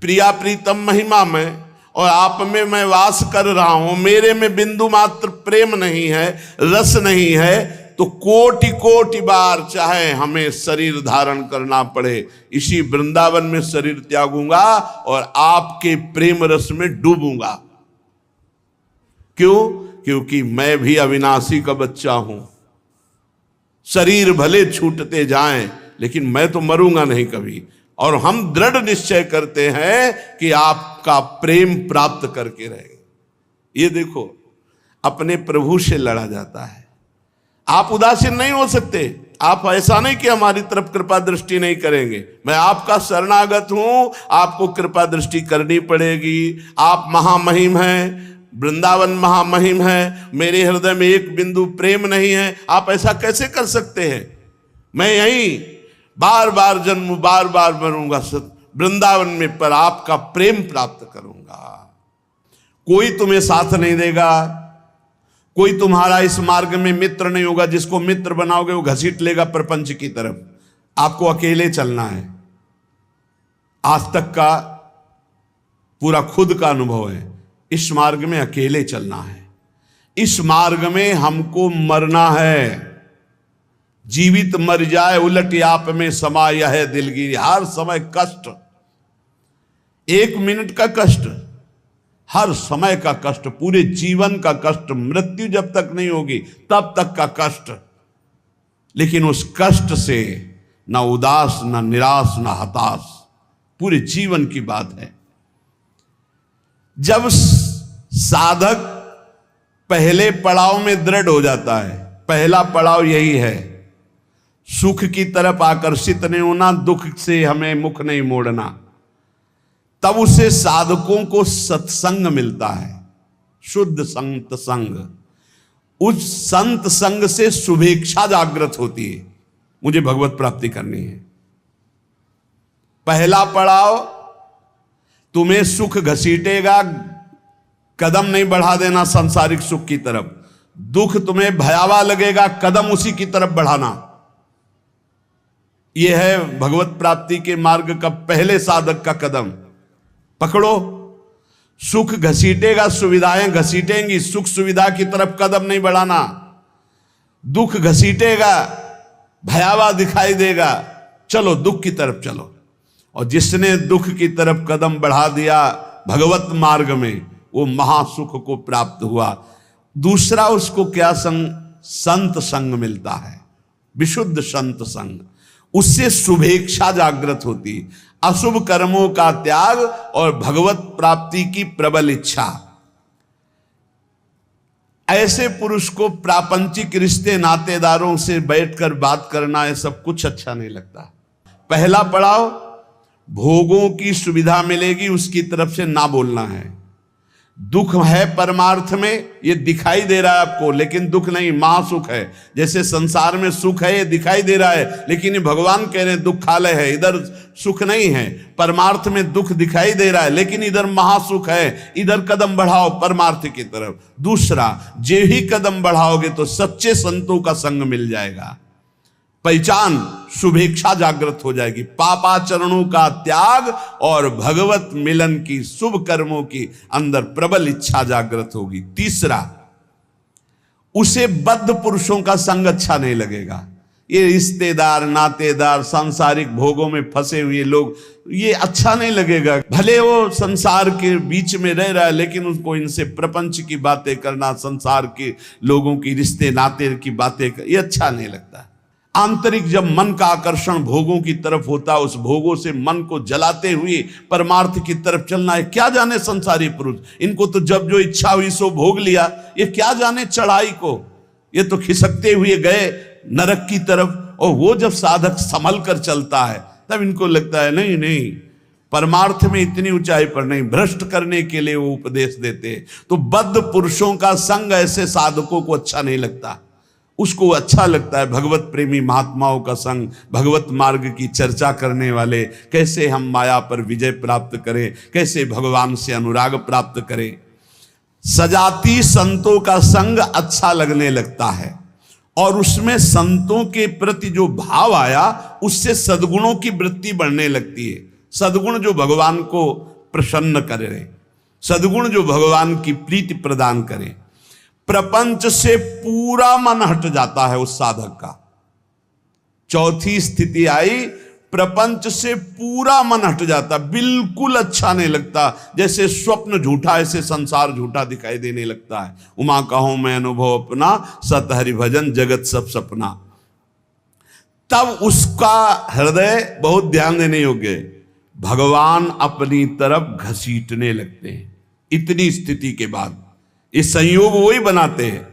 प्रिया प्रीतम महिमा में, और आप में मैं वास कर रहा हूं, मेरे में बिंदु मात्र प्रेम नहीं है, रस नहीं है, तो कोटि कोटि बार चाहे हमें शरीर धारण करना पड़े, इसी वृंदावन में शरीर त्यागूंगा और आपके प्रेम रस में डूबूंगा। क्यों? क्योंकि मैं भी अविनाशी का बच्चा हूं। शरीर भले छूटते जाएं, लेकिन मैं तो मरूंगा नहीं कभी। और हम दृढ़ निश्चय करते हैं कि आपका प्रेम प्राप्त करके रहेंगे। ये देखो, अपने प्रभु से लड़ा जाता है। आप उदासीन नहीं हो सकते। आप ऐसा नहीं कि हमारी तरफ कृपा दृष्टि नहीं करेंगे। मैं आपका शरणागत हूं, आपको कृपा दृष्टि करनी पड़ेगी। आप महामहिम हैं, वृंदावन महामहिम है, मेरे हृदय में एक बिंदु प्रेम नहीं है। आप ऐसा कैसे कर सकते हैं? मैं यहीं बार बार जन्म, बार बार मरूंगा वृंदावन में, पर आपका प्रेम प्राप्त करूंगा। कोई तुम्हें साथ नहीं देगा, कोई तुम्हारा इस मार्ग में मित्र नहीं होगा। जिसको मित्र बनाओगे वो घसीट लेगा प्रपंच की तरफ। आपको अकेले चलना है। आज तक का पूरा खुद का अनुभव है, इस मार्ग में अकेले चलना है। इस मार्ग में हमको मरना है। जीवित मर जाए उलट आप में समाया है दिलगिरी। हर समय कष्ट, एक मिनट का कष्ट, हर समय का कष्ट, पूरे जीवन का कष्ट। मृत्यु जब तक नहीं होगी तब तक का कष्ट। लेकिन उस कष्ट से ना उदास, ना निराश, ना हताश, पूरे जीवन की बात है। जब साधक पहले पड़ाव में दृढ़ हो जाता है, पहला पड़ाव यही है, सुख की तरफ आकर्षित नहीं होना, दुख से हमें मुख नहीं मोड़ना। तब उसे साधकों को सत्संग मिलता है, शुद्ध संत संग। उस संत संग से शुभेच्छा जागृत होती है, मुझे भगवत प्राप्ति करनी है। पहला पड़ाव तुम्हें सुख घसीटेगा, कदम नहीं बढ़ा देना सांसारिक सुख की तरफ। दुख तुम्हें भयावह लगेगा, कदम उसी की तरफ बढ़ाना। यह है भगवत प्राप्ति के मार्ग का पहले साधक का कदम। पकड़ो, सुख घसीटेगा, सुविधाएं घसीटेंगी, सुख सुविधा की तरफ कदम नहीं बढ़ाना। दुख घसीटेगा, भयावह दिखाई देगा, चलो दुख की तरफ चलो। और जिसने दुख की तरफ कदम बढ़ा दिया भगवत मार्ग में, वो महासुख को प्राप्त हुआ। दूसरा उसको क्या संत संग मिलता है, विशुद्ध संत संग। उससे शुभेच्छा जागृत होती, अशुभ कर्मों का त्याग और भगवत प्राप्ति की प्रबल इच्छा। ऐसे पुरुष को प्रापंचिक रिश्ते नातेदारों से बैठकर बात करना, ये सब कुछ अच्छा नहीं लगता। पहला पड़ाव भोगों की सुविधा मिलेगी, उसकी तरफ से ना बोलना है। दुख है परमार्थ में, ये दिखाई दे रहा है आपको, लेकिन दुख नहीं, महासुख है। जैसे संसार में सुख है, ये दिखाई दे रहा है, लेकिन ये भगवान कह रहे हैं दुखालय है, इधर सुख नहीं है। परमार्थ में दुख दिखाई दे रहा है, लेकिन इधर महासुख है, इधर कदम बढ़ाओ परमार्थ की तरफ। दूसरा, जे ही कदम बढ़ाओगे तो सच्चे संतों का संग मिल जाएगा, पहचान, शुभेच्छा जागृत हो जाएगी। पापाचरणों का त्याग और भगवत मिलन की, शुभ कर्मों की अंदर प्रबल इच्छा जागृत होगी। तीसरा, उसे बद्ध पुरुषों का संग अच्छा नहीं लगेगा। ये रिश्तेदार, नातेदार, सांसारिक भोगों में फंसे हुए लोग, ये अच्छा नहीं लगेगा। भले वो संसार के बीच में रह रहा है, लेकिन उसको इनसे प्रपंच की बातें करना, संसार के लोगों की रिश्ते नाते की बातें, ये अच्छा नहीं लगता। आंतरिक जब मन का आकर्षण भोगों की तरफ होता है, उस भोगों से मन को जलाते हुए परमार्थ की तरफ चलना है। क्या जाने संसारी पुरुष, इनको तो जब जो इच्छा हुई सो भोग लिया, ये क्या जाने चढ़ाई को, ये तो खिसकते हुए गए नरक की तरफ। और वो जब साधक संभल कर चलता है, तब इनको लगता है नहीं नहीं, परमार्थ में इतनी ऊंचाई पर नहीं, भ्रष्ट करने के लिए वो उपदेश देते। तो बद्ध पुरुषों का संग ऐसे साधकों को अच्छा नहीं लगता। उसको अच्छा लगता है भगवत प्रेमी महात्माओं का संग, भगवत मार्ग की चर्चा करने वाले, कैसे हम माया पर विजय प्राप्त करें, कैसे भगवान से अनुराग प्राप्त करें। सजाती संतों का संग अच्छा लगने लगता है, और उसमें संतों के प्रति जो भाव आया, उससे सद्गुणों की वृत्ति बढ़ने लगती है। सद्गुण जो भगवान को प्रसन्न करे, सद्गुण जो भगवान की प्रीति प्रदान करे। प्रपंच से पूरा मन हट जाता है उस साधक का। चौथी स्थिति आई, प्रपंच से पूरा मन हट जाता, बिल्कुल अच्छा नहीं लगता। जैसे स्वप्न झूठा, ऐसे संसार झूठा दिखाई देने लगता है। उमा कहूं मैं अनुभव अपना, सत हरि भजन जगत सब सपना। तब उसका हृदय, बहुत ध्यान देने योग्य, भगवान अपनी तरफ घसीटने लगते हैं। इतनी स्थिति के बाद ये संयोग वही बनाते हैं।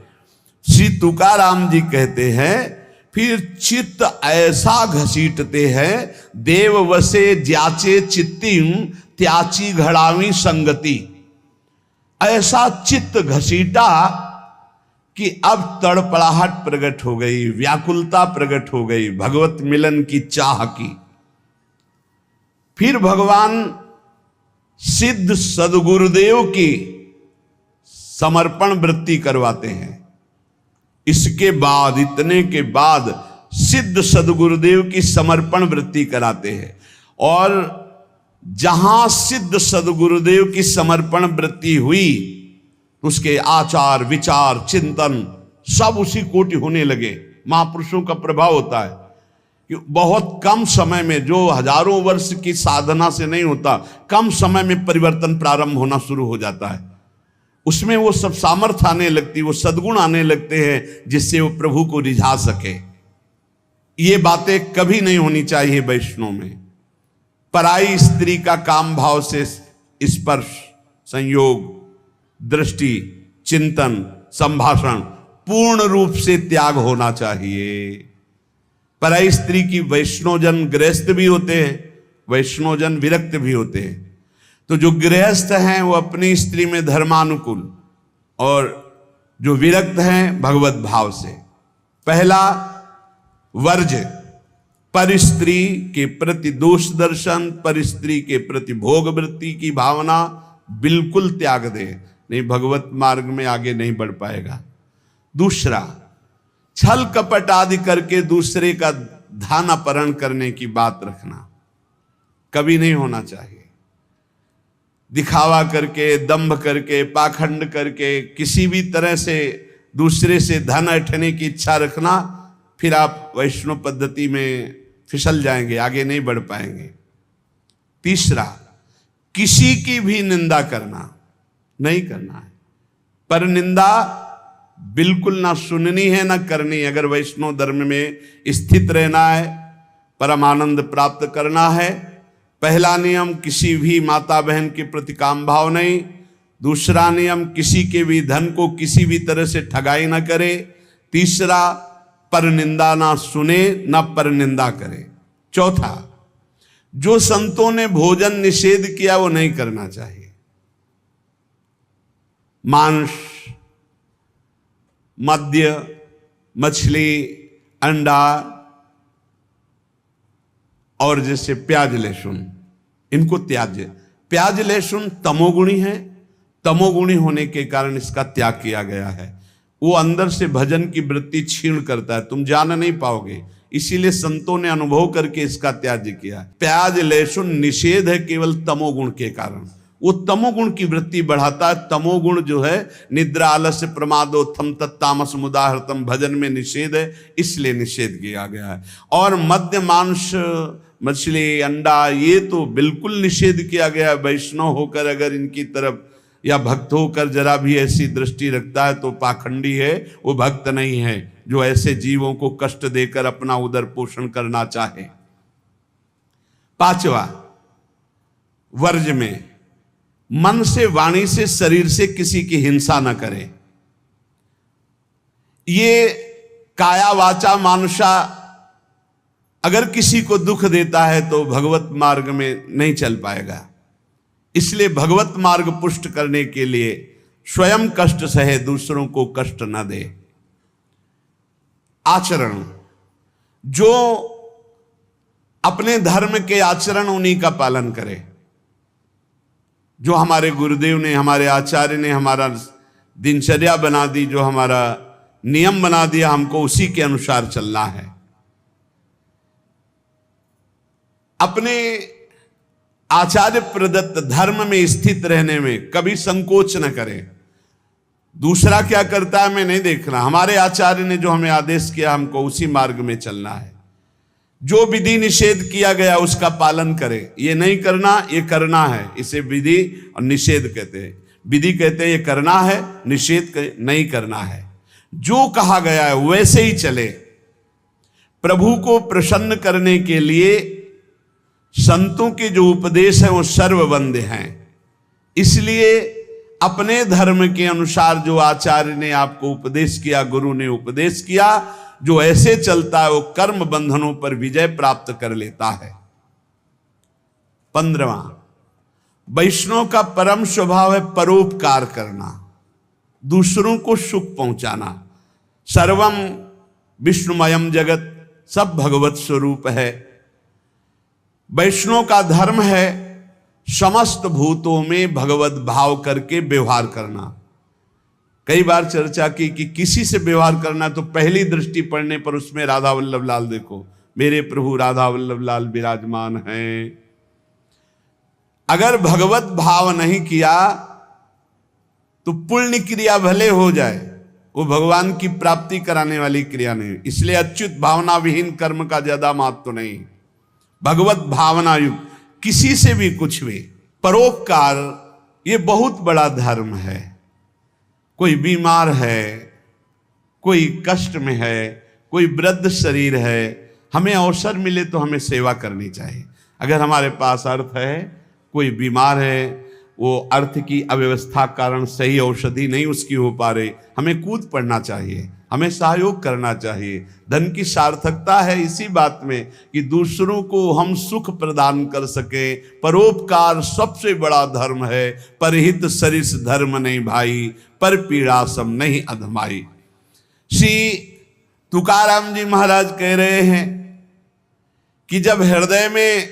श्री तुकाराम जी कहते हैं, फिर चित्त ऐसा घसीटते हैं, देव वसे ज्याचे चित्तिम त्याची घड़ावी संगति। ऐसा चित्त घसीटा कि अब तड़पड़ाहट प्रकट हो गई, व्याकुलता प्रकट हो गई, भगवत मिलन की चाह की। फिर भगवान सिद्ध सदगुरुदेव की समर्पण वृत्ति करवाते हैं। इसके बाद, इतने के बाद सिद्ध सदगुरुदेव की समर्पण वृत्ति कराते हैं। और जहां सिद्ध सदगुरुदेव की समर्पण वृत्ति हुई, उसके आचार विचार चिंतन सब उसी कोटि होने लगे। महापुरुषों का प्रभाव होता है कि बहुत कम समय में, जो हजारों वर्ष की साधना से नहीं होता, कम समय में परिवर्तन प्रारंभ होना शुरू हो जाता है। उसमें वो सब सामर्थ्य आने लगती, वो सद्गुण आने लगते हैं, जिससे वो प्रभु को रिझा सके। ये बातें कभी नहीं होनी चाहिए वैष्णव में। पराई स्त्री का काम भाव से स्पर्श, संयोग, दृष्टि, चिंतन, संभाषण पूर्ण रूप से त्याग होना चाहिए। पराई स्त्री की वैष्णवजन गृहस्थ भी होते हैं, वैष्णवजन विरक्त भी होते हैं। तो जो गृहस्थ हैं वो अपनी स्त्री में धर्मानुकूल, और जो विरक्त हैं भगवत भाव से। पहला वर्ज, पर स्त्री के प्रति दोष दर्शन, पर स्त्री के प्रति भोग वृत्ति की भावना बिल्कुल त्याग दे, नहीं भगवत मार्ग में आगे नहीं बढ़ पाएगा। दूसरा, छल कपट आदि करके दूसरे का धन अपहरण करने की बात रखना कभी नहीं होना चाहिए। दिखावा करके, दंभ करके, पाखंड करके, किसी भी तरह से दूसरे से धन ऐंठने की इच्छा रखना, फिर आप वैष्णव पद्धति में फिसल जाएंगे, आगे नहीं बढ़ पाएंगे। तीसरा, किसी की भी निंदा करना नहीं करना है, पर निंदा बिल्कुल ना सुननी है ना करनी। अगर वैष्णव धर्म में स्थित रहना है, परम आनंद प्राप्त करना है, पहला नियम किसी भी माता बहन के प्रति काम भाव नहीं। दूसरा नियम किसी के भी धन को किसी भी तरह से ठगाई ना करे। तीसरा, पर निंदा ना सुने ना पर निंदा करे। चौथा, जो संतों ने भोजन निषेध किया वो नहीं करना चाहिए। मांस, मद्य, मछली, अंडा और जैसे प्याज लहसुन, इनको त्याज्य। प्याज लहसुन तमोगुणी है, तमोगुणी होने के कारण इसका त्याग किया गया है। वो अंदर से भजन की वृत्ति क्षीण करता है, तुम जान नहीं पाओगे, इसीलिए संतों ने अनुभव करके इसका त्याज्य किया। प्याज लहसुन निषेध है केवल तमोगुण के कारण, वो तमोगुण की वृत्ति बढ़ाता है। तमोगुण जो है निद्रा, आलस्य, प्रमादोत्थम तत्तामस मुदाहृतम, भजन में निषेध है, इसलिए निषेध किया गया है। और मद्य, मांस, मछली, अंडा, ये तो बिल्कुल निषेध किया गया है। वैष्णव होकर अगर इनकी तरफ या भक्त होकर जरा भी ऐसी दृष्टि रखता है तो पाखंडी है, वो भक्त नहीं है जो ऐसे जीवों को कष्ट देकर अपना उदर पोषण करना चाहे। पांचवा, वर्ज में मन से, वाणी से, शरीर से किसी की हिंसा न करे। ये काया वाचा मानुषा अगर किसी को दुख देता है तो भगवत मार्ग में नहीं चल पाएगा। इसलिए भगवत मार्ग पुष्ट करने के लिए स्वयं कष्ट सहे, दूसरों को कष्ट न दे। आचरण, जो अपने धर्म के आचरण उन्हीं का पालन करे। जो हमारे गुरुदेव ने, हमारे आचार्य ने हमारा दिनचर्या बना दी, जो हमारा नियम बना दिया, हमको उसी के अनुसार चलना है। अपने आचार्य प्रदत्त धर्म में स्थित रहने में कभी संकोच न करें। दूसरा क्या करता है मैं नहीं देखना, हमारे आचार्य ने जो हमें आदेश किया हमको उसी मार्ग में चलना है। जो विधि निषेध किया गया उसका पालन करें। ये नहीं करना, ये करना है, इसे विधि और निषेध कहते हैं। विधि कहते हैं ये करना है, निषेध नहीं करना है। जो कहा गया है वैसे ही चले। प्रभु को प्रसन्न करने के लिए संतों के जो उपदेश है वो सर्ववंद्य हैं। इसलिए अपने धर्म के अनुसार जो आचार्य ने आपको उपदेश किया, गुरु ने उपदेश किया, जो ऐसे चलता है वो कर्म बंधनों पर विजय प्राप्त कर लेता है। 15वां, वैष्णव का परम स्वभाव है परोपकार करना, दूसरों को सुख पहुंचाना। सर्वम विष्णुमयम जगत, सब भगवत स्वरूप है। वैष्णव का धर्म है समस्त भूतों में भगवत भाव करके व्यवहार करना। कई बार चर्चा की कि किसी से व्यवहार करना तो पहली दृष्टि पड़ने पर उसमें राधा वल्लभ लाल देखो, मेरे प्रभु राधा वल्लभ लाल विराजमान हैं। अगर भगवत भाव नहीं किया तो पुण्य क्रिया भले हो जाए, वो भगवान की प्राप्ति कराने वाली क्रिया नहीं। इसलिए अच्युत भावना विहीन कर्म का ज्यादा महत्व नहीं, भगवत भावना युक्त किसी से भी कुछ भी। परोपकार ये बहुत बड़ा धर्म है। कोई बीमार है, कोई कष्ट में है, कोई वृद्ध शरीर है, हमें अवसर मिले तो हमें सेवा करनी चाहिए। अगर हमारे पास अर्थ है, कोई बीमार है, वो अर्थ की अव्यवस्था कारण सही औषधि नहीं उसकी हो पा रही, हमें कूद पड़ना चाहिए, हमें सहयोग करना चाहिए। धन की सार्थकता है इसी बात में कि दूसरों को हम सुख प्रदान कर सके। परोपकार सबसे बड़ा धर्म है। परहित सरिस धर्म नहीं भाई, पर पीड़ा सम नहीं अधमाई। श्री तुकाराम जी महाराज कह रहे हैं कि जब हृदय में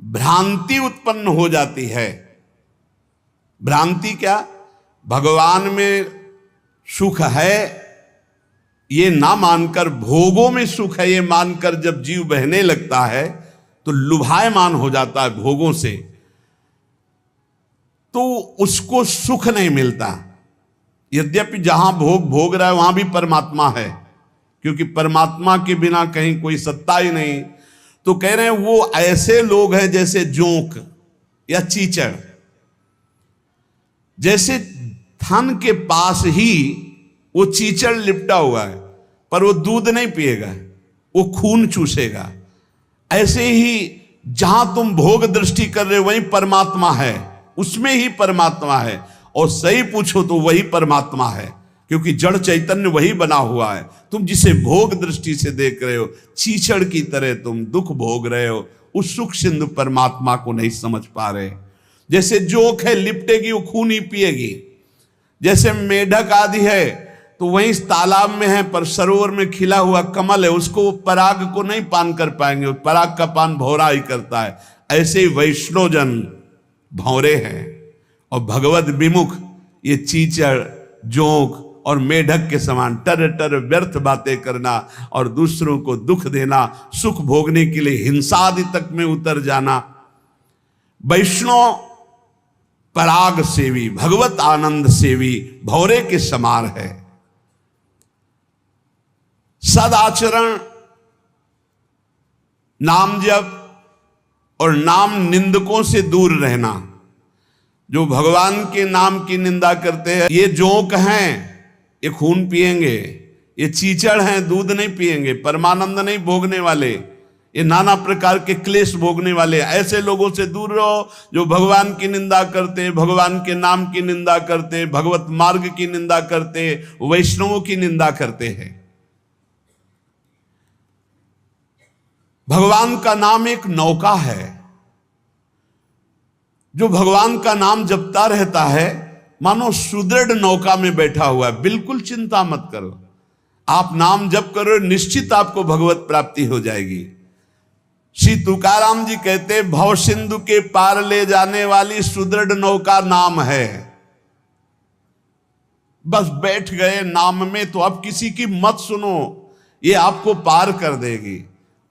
भ्रांति उत्पन्न हो जाती है, भ्रांति क्या, भगवान में सुख है ये ना मानकर, भोगों में सुख है ये मानकर जब जीव बहने लगता है तो लुभायमान हो जाता है भोगों से, तो उसको सुख नहीं मिलता। यद्यपि जहां भोग भोग रहा है वहां भी परमात्मा है, क्योंकि परमात्मा के बिना कहीं कोई सत्ता ही नहीं। तो कह रहे हैं वो ऐसे लोग हैं जैसे जोंक या चीचड़, जैसे थन के पास ही वो चीचड़ लिपटा हुआ है पर वो दूध नहीं पिएगा, वो खून चूसेगा। ऐसे ही जहां तुम भोग दृष्टि कर रहे हो वहीं परमात्मा है, उसमें ही परमात्मा है। और सही पूछो तो वही परमात्मा है, क्योंकि जड़ चैतन्य वही बना हुआ है। तुम जिसे भोग दृष्टि से देख रहे हो, चीचड़ की तरह तुम दुख भोग रहे हो, उस सुख सिंधु परमात्मा को नहीं समझ पा रहे। जैसे जोंक है लिपटेगी वो खून ही पिएगी, जैसे मेढक आदि है तो वहीं तालाब में है पर सरोवर में खिला हुआ कमल है, उसको पराग को नहीं पान कर पाएंगे, पराग का पान भौरा ही करता है। ऐसे ही वैष्णोजन भौरे हैं और भगवत विमुख ये चीचड़ जोंक और मेढक के समान टर टर व्यर्थ बातें करना और दूसरों को दुख देना, सुख भोगने के लिए हिंसा आदि तक में उतर जाना। वैष्णव पराग सेवी, भगवत आनंद सेवी भौरे के समान है। सदाचरण, नाम जप और नाम निंदकों से दूर रहना। जो भगवान के नाम की निंदा करते हैं ये जोंक हैं, ये खून पिएंगे, ये चीचड़ हैं, दूध नहीं पिएंगे, परमानंद नहीं भोगने वाले, ये नाना प्रकार के क्लेश भोगने वाले। ऐसे लोगों से दूर रहो जो भगवान की निंदा करते, भगवान के नाम की निंदा करते, भगवत मार्ग की निंदा करते, वैष्णवों की निंदा करते हैं। भगवान का नाम एक नौका है, जो भगवान का नाम जपता रहता है मानो सुदृढ़ नौका में बैठा हुआ है। बिल्कुल चिंता मत करो, आप नाम जप करो, निश्चित आपको भगवत प्राप्ति हो जाएगी। श्री तुकाराम जी कहते भव सिंधु के पार ले जाने वाली सुदृढ़ नौका नाम है। बस बैठ गए नाम में तो अब किसी की मत सुनो, ये आपको पार कर देगी।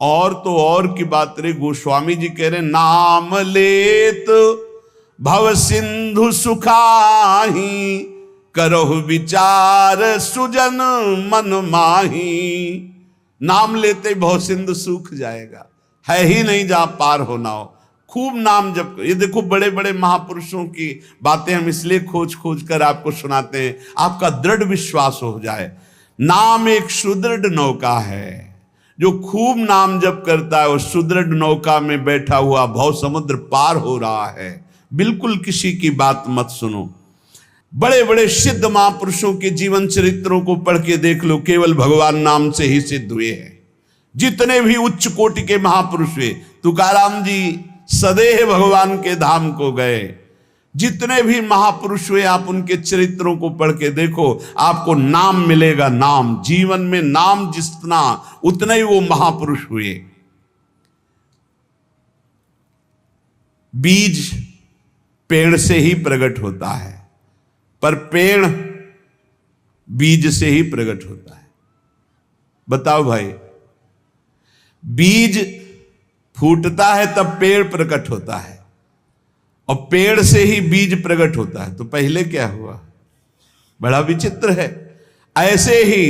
और तो और की बात रे, गोस्वामी जी कह रहे नाम लेत भव सिंधु सुखाही, करहु विचार सुजन मन माही। नाम लेते भव सिंधु सूख जाएगा, है ही नहीं जहां पार होना हो। खूब नाम जप। ये देखो बड़े बड़े महापुरुषों की बातें हम इसलिए खोज खोज कर आपको सुनाते हैं, आपका दृढ़ विश्वास हो जाए। नाम एक सुदृढ़ नौका है, जो खूब नाम जप करता है उस सुदृढ़ नौका में बैठा हुआ भव समुद्र पार हो रहा है। बिल्कुल किसी की बात मत सुनो। बड़े बड़े सिद्ध महापुरुषों के जीवन चरित्रों को पढ़ के देख लो, केवल भगवान नाम से ही सिद्ध हुए हैं। जितने भी उच्च कोटि के महापुरुष हुए, तुकाराम जी सदैव भगवान के धाम को गए। जितने भी महापुरुष हुए आप उनके चरित्रों को पढ़ के देखो, आपको नाम मिलेगा। नाम जीवन में नाम जितना उतने ही वो महापुरुष हुए। बीज पेड़ से ही प्रकट होता है, पर पेड़ बीज से ही प्रकट होता है। बताओ भाई, बीज फूटता है तब पेड़ प्रकट होता है और पेड़ से ही बीज प्रकट होता है। तो पहले क्या हुआ? बड़ा विचित्र है। ऐसे ही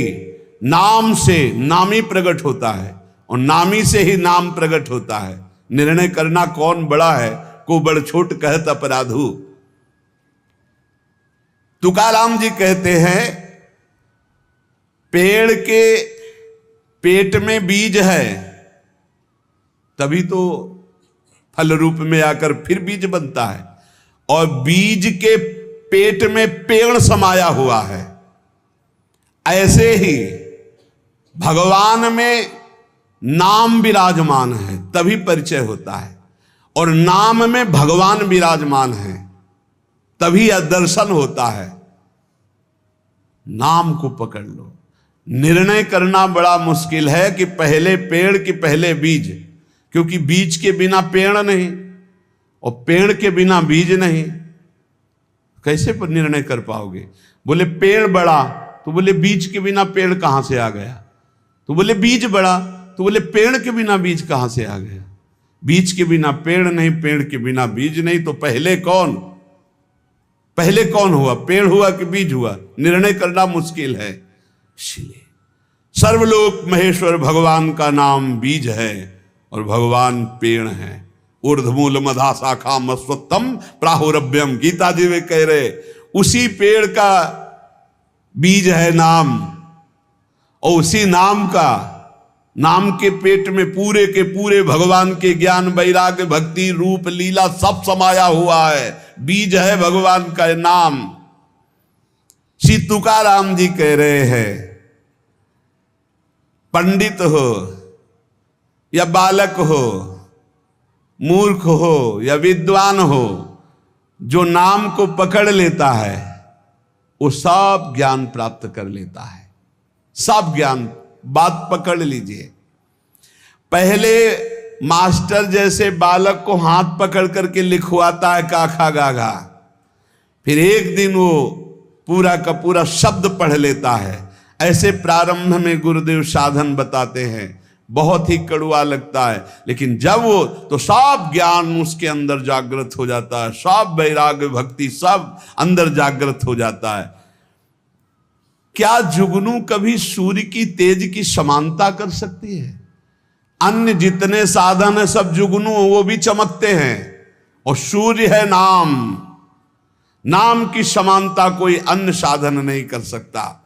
नाम से नामी प्रकट होता है और नामी से ही नाम प्रकट होता है। निर्णय करना कौन बड़ा है, को बड़ छोट कहत अपराधु। तुकाराम जी कहते हैं पेड़ के पेट में बीज है तभी तो फल रूप में आकर फिर बीज बनता है, और बीज के पेट में पेड़ समाया हुआ है। ऐसे ही भगवान में नाम विराजमान है, तभी परिचय होता है, और नाम में भगवान विराजमान है, तभी दर्शन होता है। नाम को पकड़ लो। निर्णय करना बड़ा मुश्किल है कि पहले पेड़ कि पहले बीज, क्योंकि बीज के बिना पेड़ नहीं और पेड़ के बिना बीज नहीं। कैसे पर निर्णय कर पाओगे? बोले पेड़ बड़ा, तो बोले बीज के बिना पेड़ कहां से आ गया? तो बोले बीज बड़ा, तो बोले पेड़ के बिना बीज कहां से आ गया? बीज के बिना पेड़ नहीं, पेड़ के बिना बीज नहीं, तो पहले कौन हुआ? पेड़ हुआ कि बीज हुआ? निर्णय करना मुश्किल है। इसलिए सर्वलोक महेश्वर भगवान का नाम बीज है और भगवान पेड़ है। ऊर्ध्वमूल मधा शाखा मस्वत्तम प्राहुरभ्यम, गीता जी में कह रहे, उसी पेड़ का बीज है नाम, और उसी नाम के पेट में पूरे के पूरे भगवान के ज्ञान वैराग्य भक्ति रूप लीला सब समाया हुआ है। बीज है भगवान का नाम। श्री तुकाराम जी कह रहे हैं, पंडित हो या बालक हो, मूर्ख हो या विद्वान हो, जो नाम को पकड़ लेता है वो सब ज्ञान प्राप्त कर लेता है। सब ज्ञान, बात पकड़ लीजिए। पहले मास्टर जैसे बालक को हाथ पकड़ करके लिखवाता है काखा गाघा, फिर एक दिन वो पूरा का पूरा शब्द पढ़ लेता है। ऐसे प्रारंभ में गुरुदेव साधन बताते हैं, बहुत ही कड़वा लगता है, लेकिन जब वो तो सब ज्ञान उसके अंदर जागृत हो जाता है, सब वैराग्य भक्ति सब अंदर जागृत हो जाता है। क्या जुगनू कभी सूर्य की तेज की समानता कर सकती है? अन्य जितने साधन है सब जुगनू वो भी चमकते हैं, और सूर्य है नाम की समानता कोई अन्य साधन नहीं कर सकता।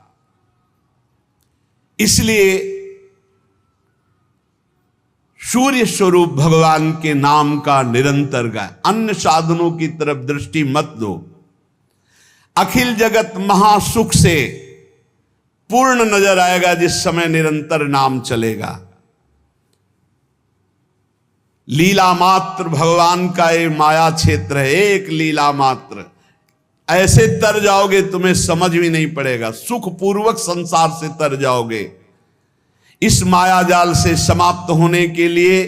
इसलिए सूर्य स्वरूप भगवान के नाम का निरंतर गाय, अन्य साधनों की तरफ दृष्टि मत दो। अखिल जगत महासुख से पूर्ण नजर आएगा जिस समय निरंतर नाम चलेगा। लीला मात्र भगवान का ये माया क्षेत्र है, एक लीला मात्र। ऐसे तर जाओगे तुम्हें समझ भी नहीं पड़ेगा, सुख पूर्वक संसार से तर जाओगे। इस माया जाल से समाप्त होने के लिए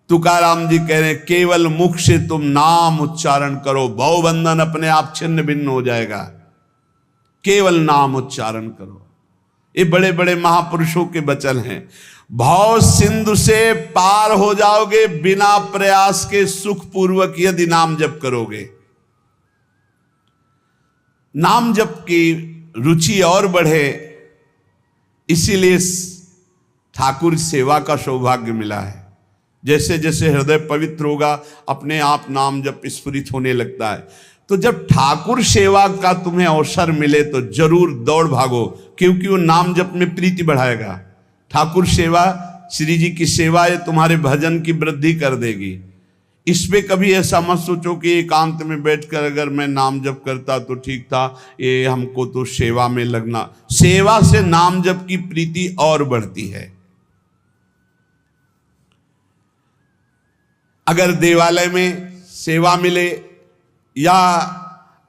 तुकाराम जी कह रहे हैं, केवल मुख से तुम नाम उच्चारण करो, भवबंधन अपने आप छिन्न भिन्न हो जाएगा। केवल नाम उच्चारण करो। ये बड़े बड़े महापुरुषों के वचन हैं। भव सिंधु से पार हो जाओगे बिना प्रयास के, सुख पूर्वक यदि नाम जप करोगे। नाम जप की रुचि और बढ़े, इसीलिए ठाकुर सेवा का सौभाग्य मिला है। जैसे जैसे हृदय पवित्र होगा अपने आप नाम जप स्फुरित होने लगता है। तो जब ठाकुर सेवा का तुम्हें अवसर मिले तो जरूर दौड़ भागो, क्योंकि वो नाम जप में प्रीति बढ़ाएगा। ठाकुर सेवा, श्री जी की सेवा, ये तुम्हारे भजन की वृद्धि कर देगी। इसमें कभी ऐसा मत सोचो कि एकांत में बैठकर अगर मैं नाम जप करता तो ठीक था, ये हमको तो सेवा में लगना। सेवा से नाम जप की प्रीति और बढ़ती है। अगर देवालय में सेवा मिले या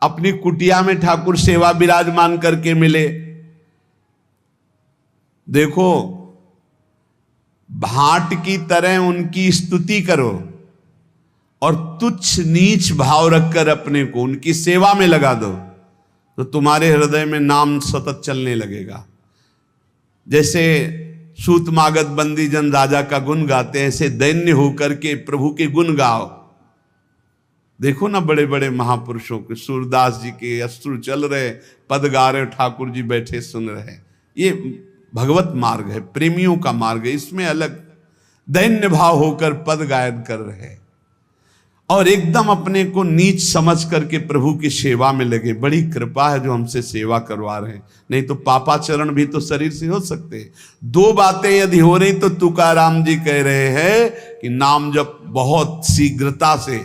अपनी कुटिया में ठाकुर सेवा विराजमान करके मिले, देखो भाट की तरह उनकी स्तुति करो और तुच्छ नीच भाव रखकर अपने को उनकी सेवा में लगा दो, तो तुम्हारे हृदय में नाम सतत चलने लगेगा। जैसे सूत मागध बंदी जन राजा का गुण गाते हैं, ऐसे दैन्य होकर के प्रभु के गुण गाओ। देखो ना बड़े बड़े महापुरुषों के, सूरदास जी के अश्रु चल रहे, पद गा रहे, ठाकुर जी बैठे सुन रहे। ये भगवत मार्ग है, प्रेमियों का मार्ग है। इसमें अलग दैन्य भाव होकर पद गायन कर रहे और एकदम अपने को नीच समझ करके प्रभु की सेवा में लगे। बड़ी कृपा है जो हमसे सेवा करवा रहे हैं, नहीं तो पापाचरण भी तो शरीर से हो सकते हैं। दो बातें यदि हो रही तो तुकाराम जी कह रहे हैं कि नाम जब बहुत शीघ्रता से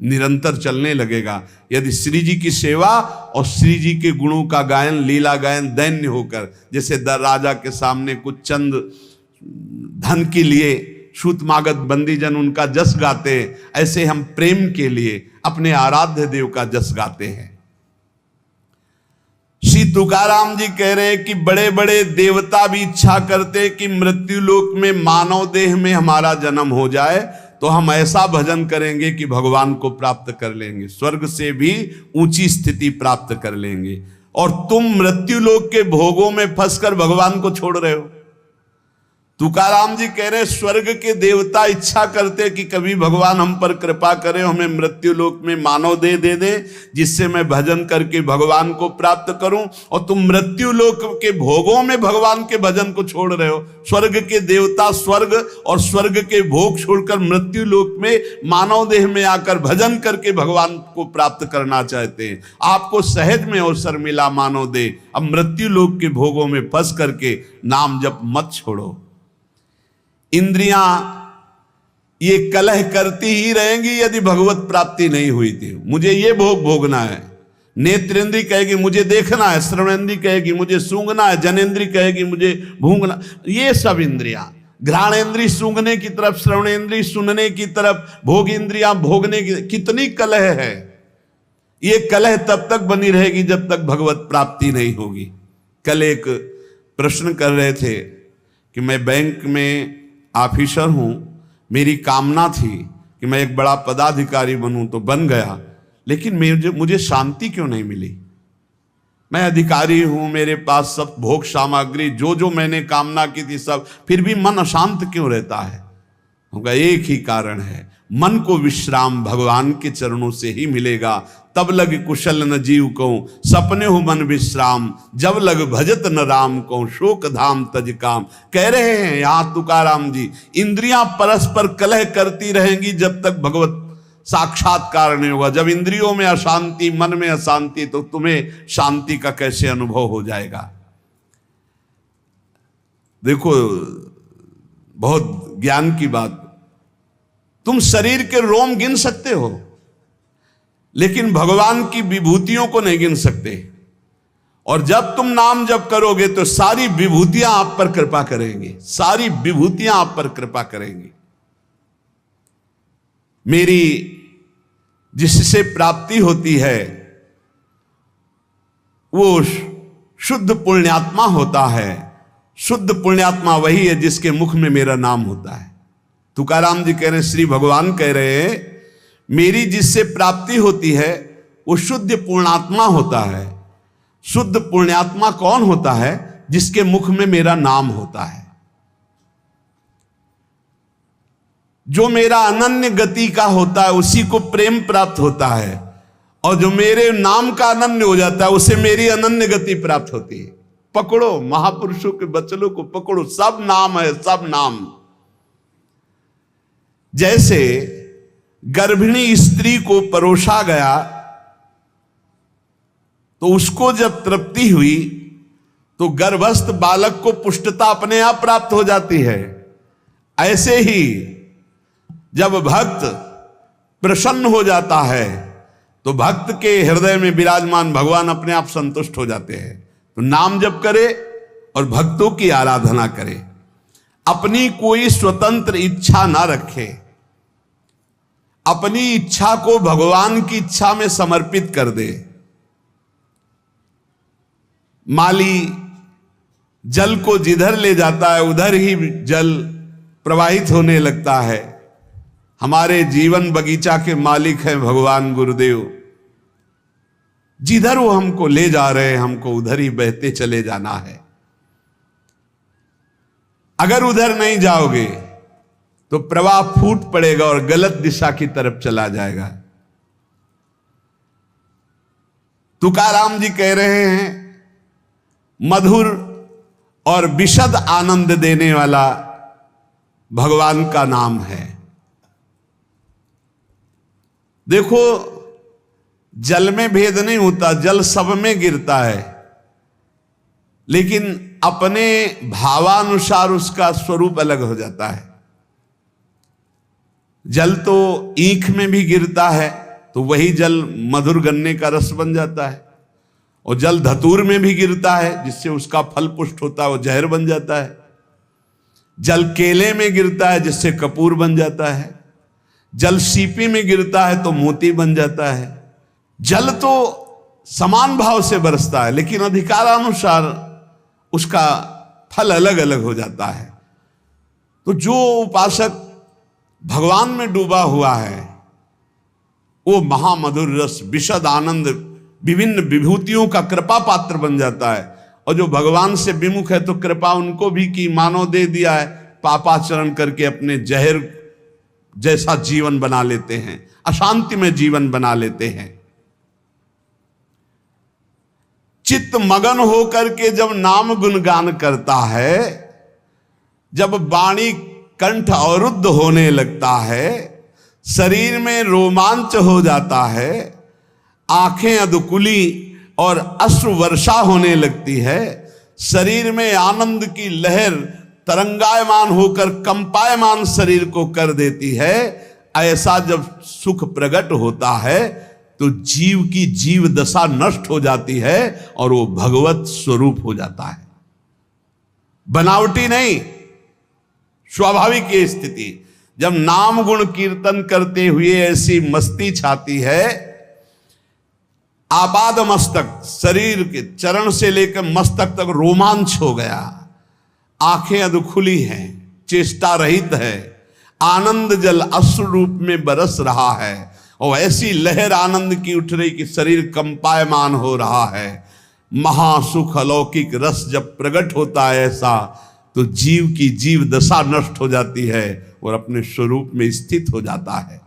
निरंतर चलने लगेगा। यदि श्री जी की सेवा और श्री जी के गुणों का गायन, लीला गायन दैन्य होकर, जैसे राजा के सामने कुछ चंद धन के लिए सूतमागध बंदीजन उनका जस गाते हैं, ऐसे हम प्रेम के लिए अपने आराध्य देव का जस गाते हैं। श्री तुकाराम जी कह रहे हैं कि बड़े बड़े देवता भी इच्छा करते कि मृत्यु लोक में मानव देह में हमारा जन्म हो जाए, तो हम ऐसा भजन करेंगे कि भगवान को प्राप्त कर लेंगे, स्वर्ग से भी ऊंची स्थिति प्राप्त कर लेंगे। और तुम मृत्यु लोक के भोगों में फंसकर भगवान को छोड़ रहे हो। तुकाराम जी कह रहे स्वर्ग के देवता इच्छा करते कि कभी भगवान हम पर कृपा करें, हमें मृत्यु लोक में मानव देह दे दे जिससे मैं भजन करके भगवान को प्राप्त करूं, और तुम मृत्यु लोक के भोगों में भगवान के भजन को छोड़ रहे हो। स्वर्ग के देवता स्वर्ग और स्वर्ग के भोग छोड़कर मृत्यु लोक में मानव देह में आकर भजन करके भगवान को प्राप्त करना चाहते हैं। आपको सहज में अवसर मिला मानव देह, अब मृत्यु लोक के भोगों में फंस करके नाम जप मत छोड़ो। इंद्रियां ये कलह करती ही रहेंगी यदि भगवत प्राप्ति नहीं हुई थी। मुझे ये भोग भोगना है, नेत्रेंद्री कहेगी मुझे देखना है, श्रवणेंद्री कहेगी मुझे सूंघना है, जनेंद्री कहेगी मुझे भूंगना। ये सब इंद्रियां, घ्राणेंद्री सूंघने की तरफ, श्रवणेंद्री सुनने की तरफ, भोग इंद्रियां भोगने की, कितनी कलह है। ये कलह तब तक बनी रहेगी जब तक भगवत प्राप्ति नहीं होगी। कल एक प्रश्न कर रहे थे कि मैं बैंक में ऑफिसर हूं, मेरी कामना थी कि मैं एक बड़ा पदाधिकारी बनूं, तो बन गया, लेकिन मुझे शांति क्यों नहीं मिली। मैं अधिकारी हूं, मेरे पास सब भोग सामग्री जो मैंने कामना की थी सब, फिर भी मन अशांत क्यों रहता है। होगा एक ही कारण है, मन को विश्राम भगवान के चरणों से ही मिलेगा। तब लग कुशल न जीव को सपने हो मन विश्राम, जब लग भजत न राम को शोक धाम तज काम। कह रहे हैं यहां तुकाराम जी, इंद्रियां परस्पर कलह करती रहेंगी जब तक भगवत साक्षात्कार नहीं होगा। जब इंद्रियों में अशांति, मन में अशांति, तो तुम्हें शांति का कैसे अनुभव हो जाएगा। देखो बहुत ज्ञान की बात, तुम शरीर के रोम गिन सकते हो लेकिन भगवान की विभूतियों को नहीं गिन सकते। और जब तुम नाम जप करोगे तो सारी विभूतियां आप पर कृपा करेंगी, सारी विभूतियां आप पर कृपा करेंगी। मेरी जिससे प्राप्ति होती है वो शुद्ध पुण्यात्मा होता है। शुद्ध पुण्यात्मा वही है जिसके मुख में मेरा नाम होता है। तुकाराम जी कह रहे हैं, श्री भगवान कह रहे हैं, मेरी जिससे प्राप्ति होती है वो शुद्ध पुण्यात्मा होता है। शुद्ध पुण्यात्मा कौन होता है? जिसके मुख में मेरा नाम होता है, जो मेरा अनन्य गति का होता है, उसी को प्रेम प्राप्त होता है। और जो मेरे नाम का अनन्य हो जाता है उसे मेरी अनन्य गति प्राप्त होती है। पकड़ो महापुरुषों के वचनों को, पकड़ो, सब नाम है, सब नाम। जैसे गर्भिणी स्त्री को परोसा गया तो उसको जब तृप्ति हुई तो गर्भस्थ बालक को पुष्टता अपने आप प्राप्त हो जाती है। ऐसे ही जब भक्त प्रसन्न हो जाता है तो भक्त के हृदय में विराजमान भगवान अपने आप संतुष्ट हो जाते हैं। तो नाम जप करे और भक्तों की आराधना करे, अपनी कोई स्वतंत्र इच्छा ना रखे, अपनी इच्छा को भगवान की इच्छा में समर्पित कर दे। माली जल को जिधर ले जाता है उधर ही जल प्रवाहित होने लगता है। हमारे जीवन बगीचा के मालिक हैं भगवान गुरुदेव। जिधर वो हमको ले जा रहे हैं हमको उधर ही बहते चले जाना है। अगर उधर नहीं जाओगे तो प्रवाह फूट पड़ेगा और गलत दिशा की तरफ चला जाएगा। तुकाराम जी कह रहे हैं, मधुर और विशद आनंद देने वाला भगवान का नाम है। देखो जल में भेद नहीं होता, जल सब में गिरता है, लेकिन अपने भावानुसार उसका स्वरूप अलग हो जाता है। जल तो ईख में भी गिरता है, तो वही जल मधुर गन्ने का रस बन जाता है। और जल धतूर में भी गिरता है जिससे उसका फल पुष्ट होता है, वो जहर बन जाता है। जल केले में गिरता है जिससे कपूर बन जाता है। जल सीपी में गिरता है तो मोती बन जाता है। जल तो समान भाव से बरसता है, लेकिन अधिकारानुसार उसका फल अलग अलग हो जाता है। तो जो उपासक भगवान में डूबा हुआ है वो महामधुर रस, विशद आनंद, विभिन्न विभूतियों का कृपा पात्र बन जाता है। और जो भगवान से विमुख है तो कृपा उनको भी की, मानो दे दिया है, पापाचरण करके अपने जहर जैसा जीवन बना लेते हैं, अशांति में जीवन बना लेते हैं। चित्त मगन होकर के जब नाम गुणगान करता है, जब वाणी कंठ अवरुद्ध होने लगता है, शरीर में रोमांच हो जाता है, आंखें अधकुली और अश्रु वर्षा होने लगती है, शरीर में आनंद की लहर तरंगायमान होकर कंपायमान शरीर को कर देती है, ऐसा जब सुख प्रकट होता है तो जीव की जीव दशा नष्ट हो जाती है और वो भगवत स्वरूप हो जाता है। बनावटी नहीं, स्वाभाविक ये स्थिति। जब नाम गुण कीर्तन करते हुए ऐसी मस्ती छाती है, आपाद मस्तक, शरीर के चरण से लेकर मस्तक तक रोमांच हो गया, आंखें अधखुली हैं, चेष्टा रहित है, आनंद जल अश्रु रूप में बरस रहा है और ऐसी लहर आनंद की उठ रही कि शरीर कंपायमान हो रहा है। महासुख अलौकिक रस जब प्रकट होता है ऐसा, तो जीव की जीव दशा नष्ट हो जाती है और अपने स्वरूप में स्थित हो जाता है।